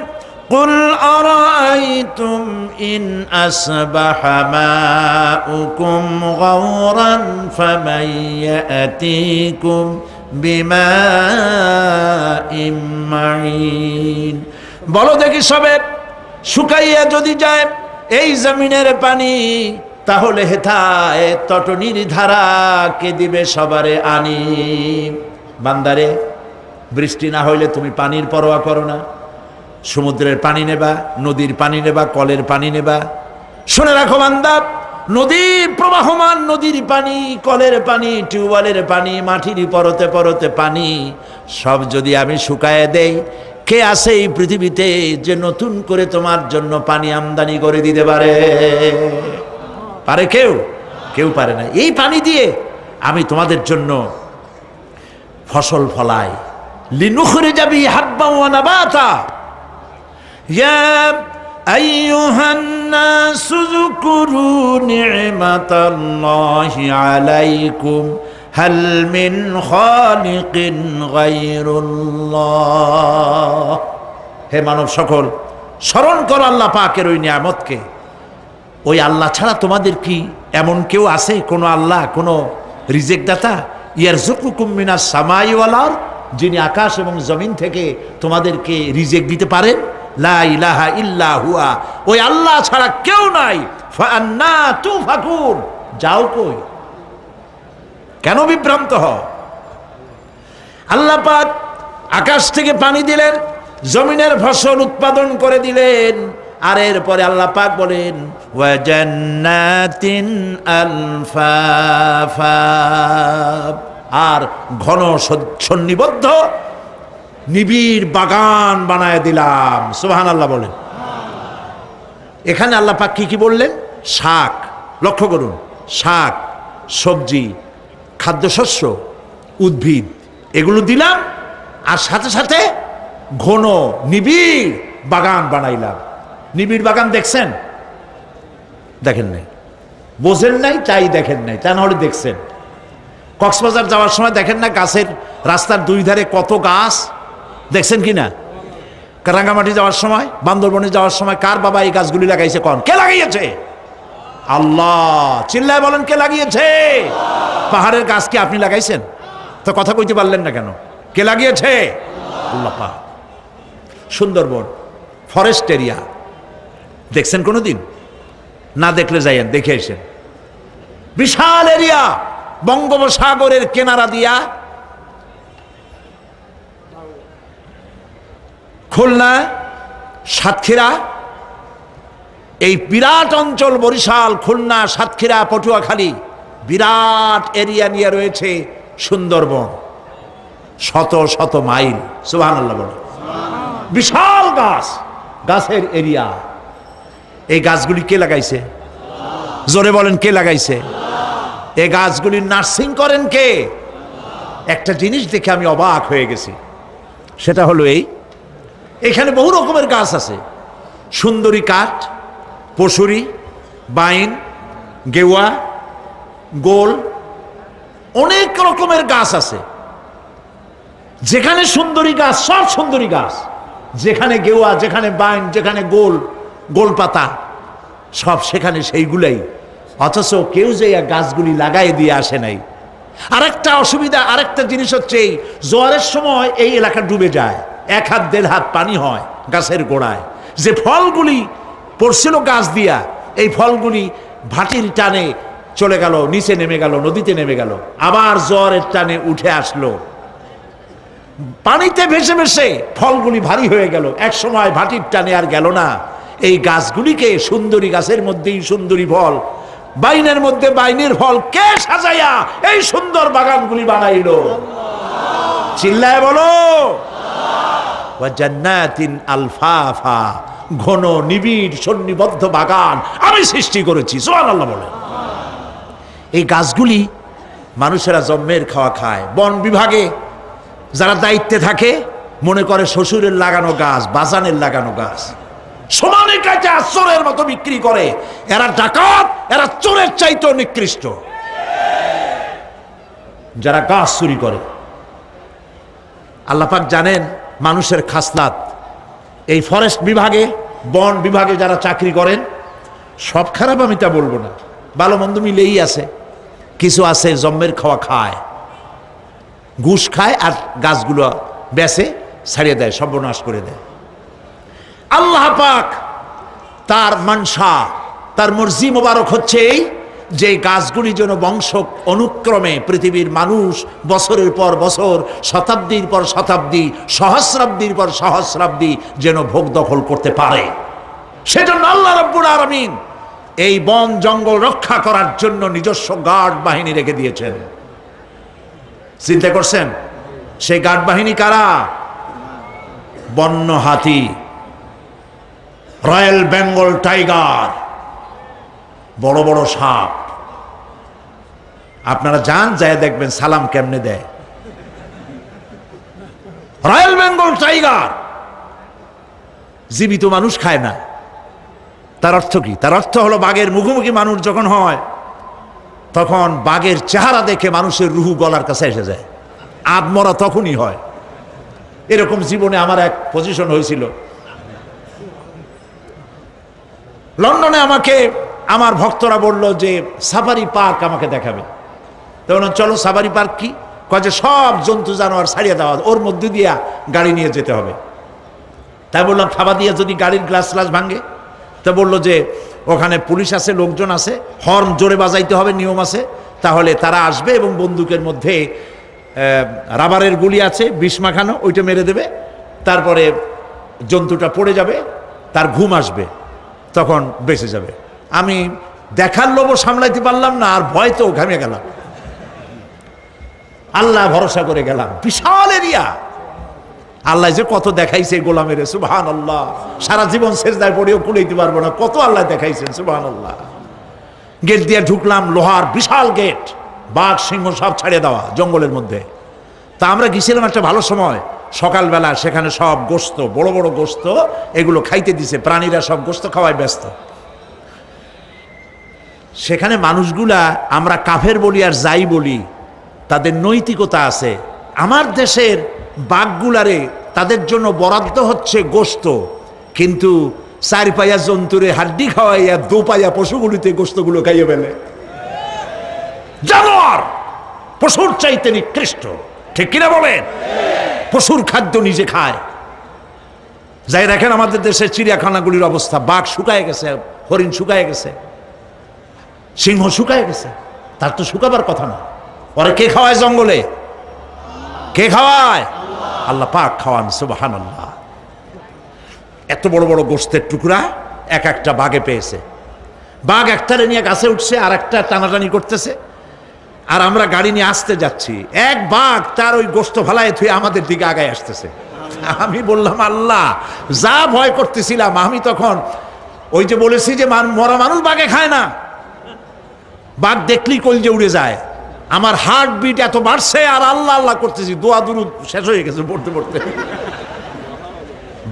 কুল আরাআইতুম ইন আসবাহা মাউকুম গাওরান ফামান ইয়াতিকুম বিমাইম মাইন। বলো দেখি সবে, শুকাইয়া যদি যায় এই জমিনের পানি, তাহলে হেথায় তটনির ধারা কে দিবে সবারে আনি। বান্দারে, বৃষ্টি না হইলে তুমি পানির পরোয়া করো না, সমুদ্রের পানি নেবা, নদীর পানি নেবা, কলের পানি নেবা। শুনে রাখো বান্দা, নদীর প্রবাহমান নদীর পানি, কলের পানি, টিউবওয়েলের পানি, মাটির পরতে পরতে পানি, সব যদি আমি শুকায় দেই, কে আছে এই পৃথিবীতে যে নতুন করে তোমার জন্য পানি আমদানি করে দিতে পারে? পারে কেউ? কেউ পারে না। এই পানি দিয়ে আমি তোমাদের জন্য ফসল ফলাই, লিনুখরিজা বিহি হাব্বান ওয়া নাবাতা। ইয়া আইয়ুহান নাসু যকুরু নি'মাতাল্লাহি আলাইকুম হাল মিন খালিকিন গায়রুল্লাহ। হে মানব সকল, স্মরণ করো আল্লাহ পাকের ওই নিয়ামতকে। ওই আল্লাহ ছাড়া তোমাদের কি এমন কেউ আছে? কোন আল্লাহ, কোন রিজিক দাতা? ইয়ারযুকুকুম মিনাস সামাই ওয়াল আরদ, যিনি আকাশ এবং জমিন থেকে তোমাদেরকে রিজিক দিতে পারেন। লা ইলাহা ইল্লা হুয়া, ওই আল্লাহ ছাড়া কেউ নাই। ফাআন্না তুফাকুন, যাও কই? কেন বিভ্রান্ত হও? আল্লাহ পাক আকাশ থেকে পানি দিলেন, জমিনের ফসল উৎপাদন করে দিলেন, আর এরপরে আল্লাহ পাক বলেন, ওয়া জান্নাতিন আলফাফা, আর ঘন সন্নিবদ্ধ নিবিড় বাগান বানায় দিলাম। সুবহানাল্লাহ বলেন। এখানে আল্লাহ পাক কি কি বললেন? শাক, লক্ষ্য করুন, শাক, সবজি, খাদ্যশস্য, উদ্ভিদ, এগুলো দিলাম, আর সাথে সাথে ঘন নিবিড় বাগান বানাইলাম। নিবিড় বাগান দেখছেন? দেখেন নাই, বোঝেন নাই, তাই দেখেন নাই, তা নাহলে দেখছেন। কক্সবাজার যাওয়ার সময় দেখেন না, গাছের রাস্তার দুই ধারে কত গাছ, দেখছেন কি না? রাঙ্গামাটি যাওয়ার সময়, বান্দরবনে যাওয়ার সময়, কার বাবা এই গাছগুলি লাগাইছে? কোন? কে লাগিয়েছে? আল্লাহ। চিল্লায় বলেন, কে লাগিয়েছে? পাহাড়ের গাছ কি আপনি লাগাইছেন? তো কথা কইতে পারলেন না কেন? কে লাগিয়েছে? আল্লাহ পাক। সুন্দরবন ফরেস্ট এরিয়া দেখছেন কোনোদিন? না দেখলে যাইয়েন, দেখে এসেন। বিশাল এরিয়া, বঙ্গোপসাগরের কিনারা দিয়া খুলনা, সাতক্ষীরা, এই বিরাট অঞ্চল, বরিশাল, খুলনা, সাতক্ষীরা, পটুয়াখালী, বিরাট এরিয়া নিয়ে রয়েছে সুন্দরবন, শত শত মাইল। সুবহানাল্লাহ বলে। বিশাল গাছ, গাছের এরিয়া। এই গাছগুলি কে লাগাইছে? জোরে বলেন, কে লাগাইছে? এই গাছগুলি নার্সিং করেন কে? একটা জিনিস দেখে আমি অবাক হয়ে গেছি, সেটা হলো এখানে বহু রকমের গাছ আছে। সুন্দরী কাঠ, পশুরি, বাইন, গেওয়া, গোল, অনেক রকমের গাছ আছে, যেখানে সুন্দরী গাছ সব সুন্দরী গাছ, যেখানে গেওয়া, যেখানে বাইন, যেখানে গোল গোল পাতা সব সেখানে সেইগুলাই, অথচ কেউ যে গাছগুলি লাগাই দিয়ে আসে নাই। আরেকটা অসুবিধা, আরেকটা জিনিস হচ্ছে এই জোয়ারের সময় এই এলাকা ডুবে যায়, 1 হাত 1.5 হাত পানি হয় গাছের গোড়ায়। যে ফলগুলি পড়ছিল গাছ দিয়া, এই ফলগুলি ভাটির টানে চলে গেল, নিচে নেমে গেল, নদীতে নেমে গেল, আবার জোয়ারের টানে উঠে আসলো, পানিতে ভেসে ভেসে ফলগুলি ভারী হয়ে গেল, এক সময় ভাটির টানে আর গেল না। এই গাছগুলিকে সুন্দরী গাছের মধ্যেই সুন্দরী ফল, বাইনের মধ্যে বাইনের ফল কে সাজাইয়া এই সুন্দর বাগানগুলি বানাইলো? চিল্লায় বলো। ওয়া জান্নাতিন আলফাফা, ঘন নিবিড় সন্নিবদ্ধ বাগান আমি সৃষ্টি করেছি। সুবহানাল্লাহ বলে। এই গাছগুলি মানুষেরা জন্মের খাওয়া খায়। বন বিভাগে যারা দায়িত্বে থাকে মনে করে শ্বশুরের লাগানো গাছ, বাজানের লাগানো গাছ, সমানে কাছে চোরের মতো বিক্রি করে। এরা ডাকাত, এরা চোরের চাইতেও নিকৃষ্ট যারা গাছ চুরি করে। আল্লাহ পাক জানেন মানুষের খাসলাত। এই ফরেস্ট বিভাগে, বন বিভাগে যারা চাকরি করেন সব খারাপ আমি তা বলবো না, ভালো মন্দ মিলেই আছে। কিছু আছে জন্মের খাওয়া খায়, ঘুষ খায় আর গাছগুলো বেচে ছাড়িয়ে দেয়, সর্বনাশ করে দেয়। আল্লাহ পাক তার মানসা, তার মর্জি মোবারক হচ্ছে এই যে গাছগুলি যেন বংশ অনুক্রমে পৃথিবীর মানুষ বছরের পর বছর, শতাব্দীর পর শতাব্দী, সহস্রাব্দীর পর সহস্রাব্দী যেন ভোগ দখল করতে পারে। সেজন্য আল্লাহ রাব্বুল আলামিন এই বন জঙ্গল রক্ষা করার জন্য নিজস্ব গার্ড বাহিনী রেখে দিয়েছেন। চিন্তা করছেন সেই গার্ড বাহিনী কারা? বন্য হাতি, রয়্যাল বেঙ্গল টাইগার, বড় বড় সাপ। আপনারা যান, যায় দেখবেন সালাম কেমনে দেয়। রয়্যাল বেঙ্গল টাইগার জীবিত মানুষ খায় না। তার অর্থ কি? তার অর্থ হলো বাঘের মুখোমুখি মানুষ যখন হয় তখন বাঘের চেহারা দেখে মানুষের রুহু গলার কাছে এসে যায়, আধমরা তখনই হয়। এরকম জীবনে আমার এক পজিশন হয়েছিল। লন্ডনে আমাকে আমার ভক্তরা বলল যে সাফারি পার্ক আমাকে দেখাবে। তখন চলো সাফারি পার্ক কি? কয় যে সব জন্তু জানোয়ার ছাড়িয়ে দেওয়া, ওর মধ্যে দিয়া গাড়ি নিয়ে যেতে হবে। তাই বললাম থাবা দিয়ে যদি গাড়ির গ্লাস গ্লাস ভাঙে? তা বললো যে ওখানে পুলিশ আছে, লোকজন আছে, হর্ন জোরে বাজাইতে হবে, নিয়ম আছে, তাহলে তারা আসবে এবং বন্দুকের মধ্যে রাবারের গুলি আছে, বিষ মাখানো, ওইটা মেরে দেবে, তারপরে জন্তুটা পড়ে যাবে, তার ঘুম আসবে, তখন বেঁচে যাবে। আমি দেখার লোভ সামলাইতে পারলাম না, আর ভয় তো ঘামে গেলাম। আল্লাহ ভরসা করে গেলাম। বিশাল এরিয়া, আল্লাহ যে কত দেখাইছে গোলামের, সুবহানাল্লাহ। সারা জীবন সেজদায় পড়েও কুলাইতে পারবো না, কত আল্লাহ দেখাইছেন, সুবহানাল্লাহ। গেট দিয়ে ঢুকলাম, লোহার বিশাল গেট, বাঘ সিংহ সব ছাড়িয়ে দেওয়া জঙ্গলের মধ্যে। তা আমরা গেছিলাম একটা ভালো সময়, সকালবেলা। সেখানে সব গোস্ত, বড় বড় গোস্ত, এগুলো খাইতে দিছে, প্রাণীরা সব গোস্ত খাওয়ায় ব্যস্ত। সেখানে মানুষগুলা, আমরা কাফের বলি আর যাই বলি, তাদের নৈতিকতা আছে। আমার দেশের বাঘগুলারে তাদের জন্য বরাদ্দ হচ্ছে গোস্ত, কিন্তু 4 পায়া জন্তুরে হাড্ডি খাওয়াইয়া 2 পায়া পশুগুলিতে গোস্তগুলো খাইয়ে ফেলে। জানোয়ার পশুর চাইতে নিকৃষ্ট, ঠিক কিনা বলেন? পশুর খাদ্য নিজে খায়। যাই রাখেন আমাদের দেশের চিড়িয়াখানাগুলির অবস্থা, বাঘ শুকায় গেছে, হরিণ শুকায় গেছে, সিংহ শুকায় গেছে। তার তো শুকাবার কথা না। পরে কে খাওয়ায় জঙ্গলে? কে খাওয়ায়? আল্লাহ পাক খাওয়ান, সুবহানাল্লাহ। এত বড় বড় গোস্তের টুকরা এক একটা বাঘে পেয়েছে। বাঘ একটারে নিয়ে গাছে উঠছে, আর একটা টানাটানি করতেছে, আর আমরা গাড়ি নিয়ে আসতে যাচ্ছি। এক বাঘ তার ওই গোস্ত ফালায় থুয়ে আমাদের দিকে আগায় আসতেছে। আমি বললাম আল্লাহ, যা ভয় করতেছিলাম আমি তখন, ওই যে বলেছি যে মরা মানুষ বাঘে খায় না, বাঘ দেখলেই কলজে উড়ে যায়। আমার হার্ট বিট এত বাড়ছে, আর আল্লাহ আল্লাহ করতেছি, দোয়া দুরুদ শেষ হয়ে গেছে পড়তে পড়তে।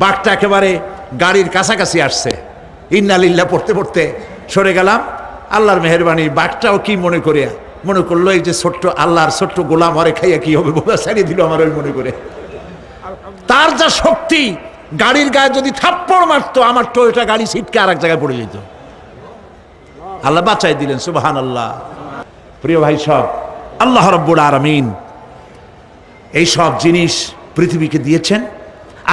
বাঘটা একেবারে গাড়ির কাছাকাছি আসছে, ইন্না লিল্লাহ পড়তে পড়তে সরে গেলাম। আল্লাহর মেহেরবানি, বাঘটাও কি মনে করে মনে করলো এই যে ছোট্ট আল্লাহর ছোট্ট গোলাম আরে খাইয়া কি হবে, বোঝা ছাড়িয়ে দিল আমার ওই মনে করে। তার যা শক্তি, গাড়ির গায়ে যদি থাপ্পড় মারতো আমার টয়োটা গাড়ি ছিটকে আর এক জায়গায় পড়ে যেত। আল্লাহ বাঁচাই দিলেন, সুবহানাল্লাহ। প্রিয় ভাই সব, আল্লাহ রাব্বুল আলামিন এই সব জিনিস পৃথিবীকে দিয়েছেন।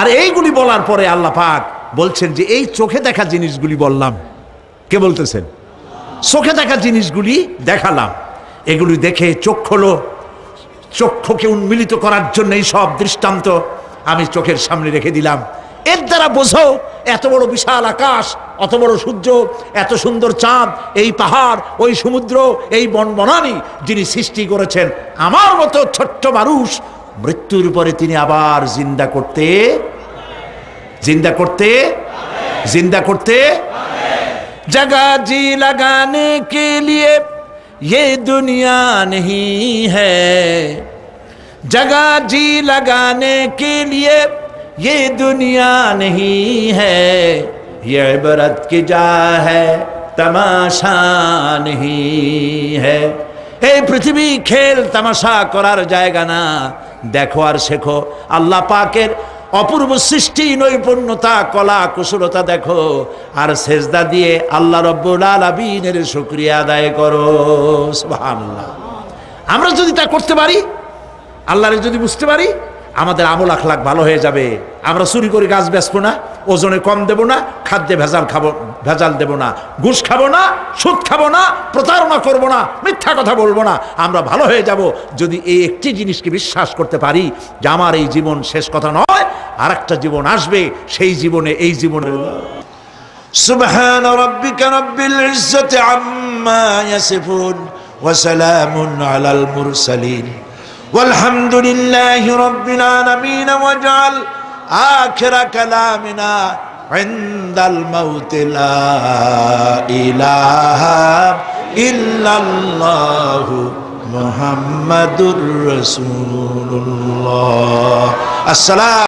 আর এইগুলি বলার পরে আল্লাহ পাক বলছেন যে এই চোখে দেখা জিনিসগুলি বললাম। কে বলতেছেন? চোখে দেখা জিনিসগুলি দেখালাম, এগুলি দেখে চক্ষুকে উন্মিলিত করার জন্য এই সব দৃষ্টান্ত আমি চোখের সামনে রেখে দিলাম। এর দ্বারা বোঝো এত বড় বিশাল আকাশ, অত বড় সূর্য, এত সুন্দর চাঁদ, এই পাহাড়, ওই সমুদ্র, এই বনবনানী যিনি সৃষ্টি করেছেন, আমার মতো ছোট্ট মানুষ মৃত্যুর পরে তিনি আবার জিন্দা করতে जगह जी लगाने के लिए ये दुनिया नहीं है, जगह जी लगाने के लिए ये दुनिया नहीं है, ये इबरत की जा है तमाशा नहीं है। এই পৃথিবী খেল তামাশা করার জায়গা না, দেখো আর শেখো আল্লাহ পাকের অপূর্ব সৃষ্টি, নৈপুণ্যতা, কলা কুশলতা দেখো, আর সেজদা দিয়ে আল্লাহ রাব্বুল আলামিনের শুকরিয়া আদায় করো। সুবহানাল্লাহ। আমরা যদি তা করতে পারি, আল্লাহরে যদি বুঝতে পারি, আমাদের আমল আখলাক ভালো হয়ে যাবে। আমরা চুরি করে গাছ বেচবো না, ওজনে কম দেব না, খাদ্যে ভেজাল দেব না, ঘুষ খাবো না, সুদ খাবো না, প্রতারণা করব না, মিথ্যা কথা বলবো না। আমরা ভালো হয়ে যাব যদি এই একটি জিনিসকে বিশ্বাস করতে পারি যে আমার এই জীবন শেষ কথা নয়, আর একটা জীবন আসবে, সেই জীবনে এই জীবনে। সুবহান রাব্বিকা রাব্বিল ইজ্জাতি আম্মা ইয়াসিফুন ওয়া সালামুন আলাল মুরসালিন والحمد لله رب العالمين واجعل آخر كلامنا عند الموت لا إله إلا الله محمد رسول الله. السلام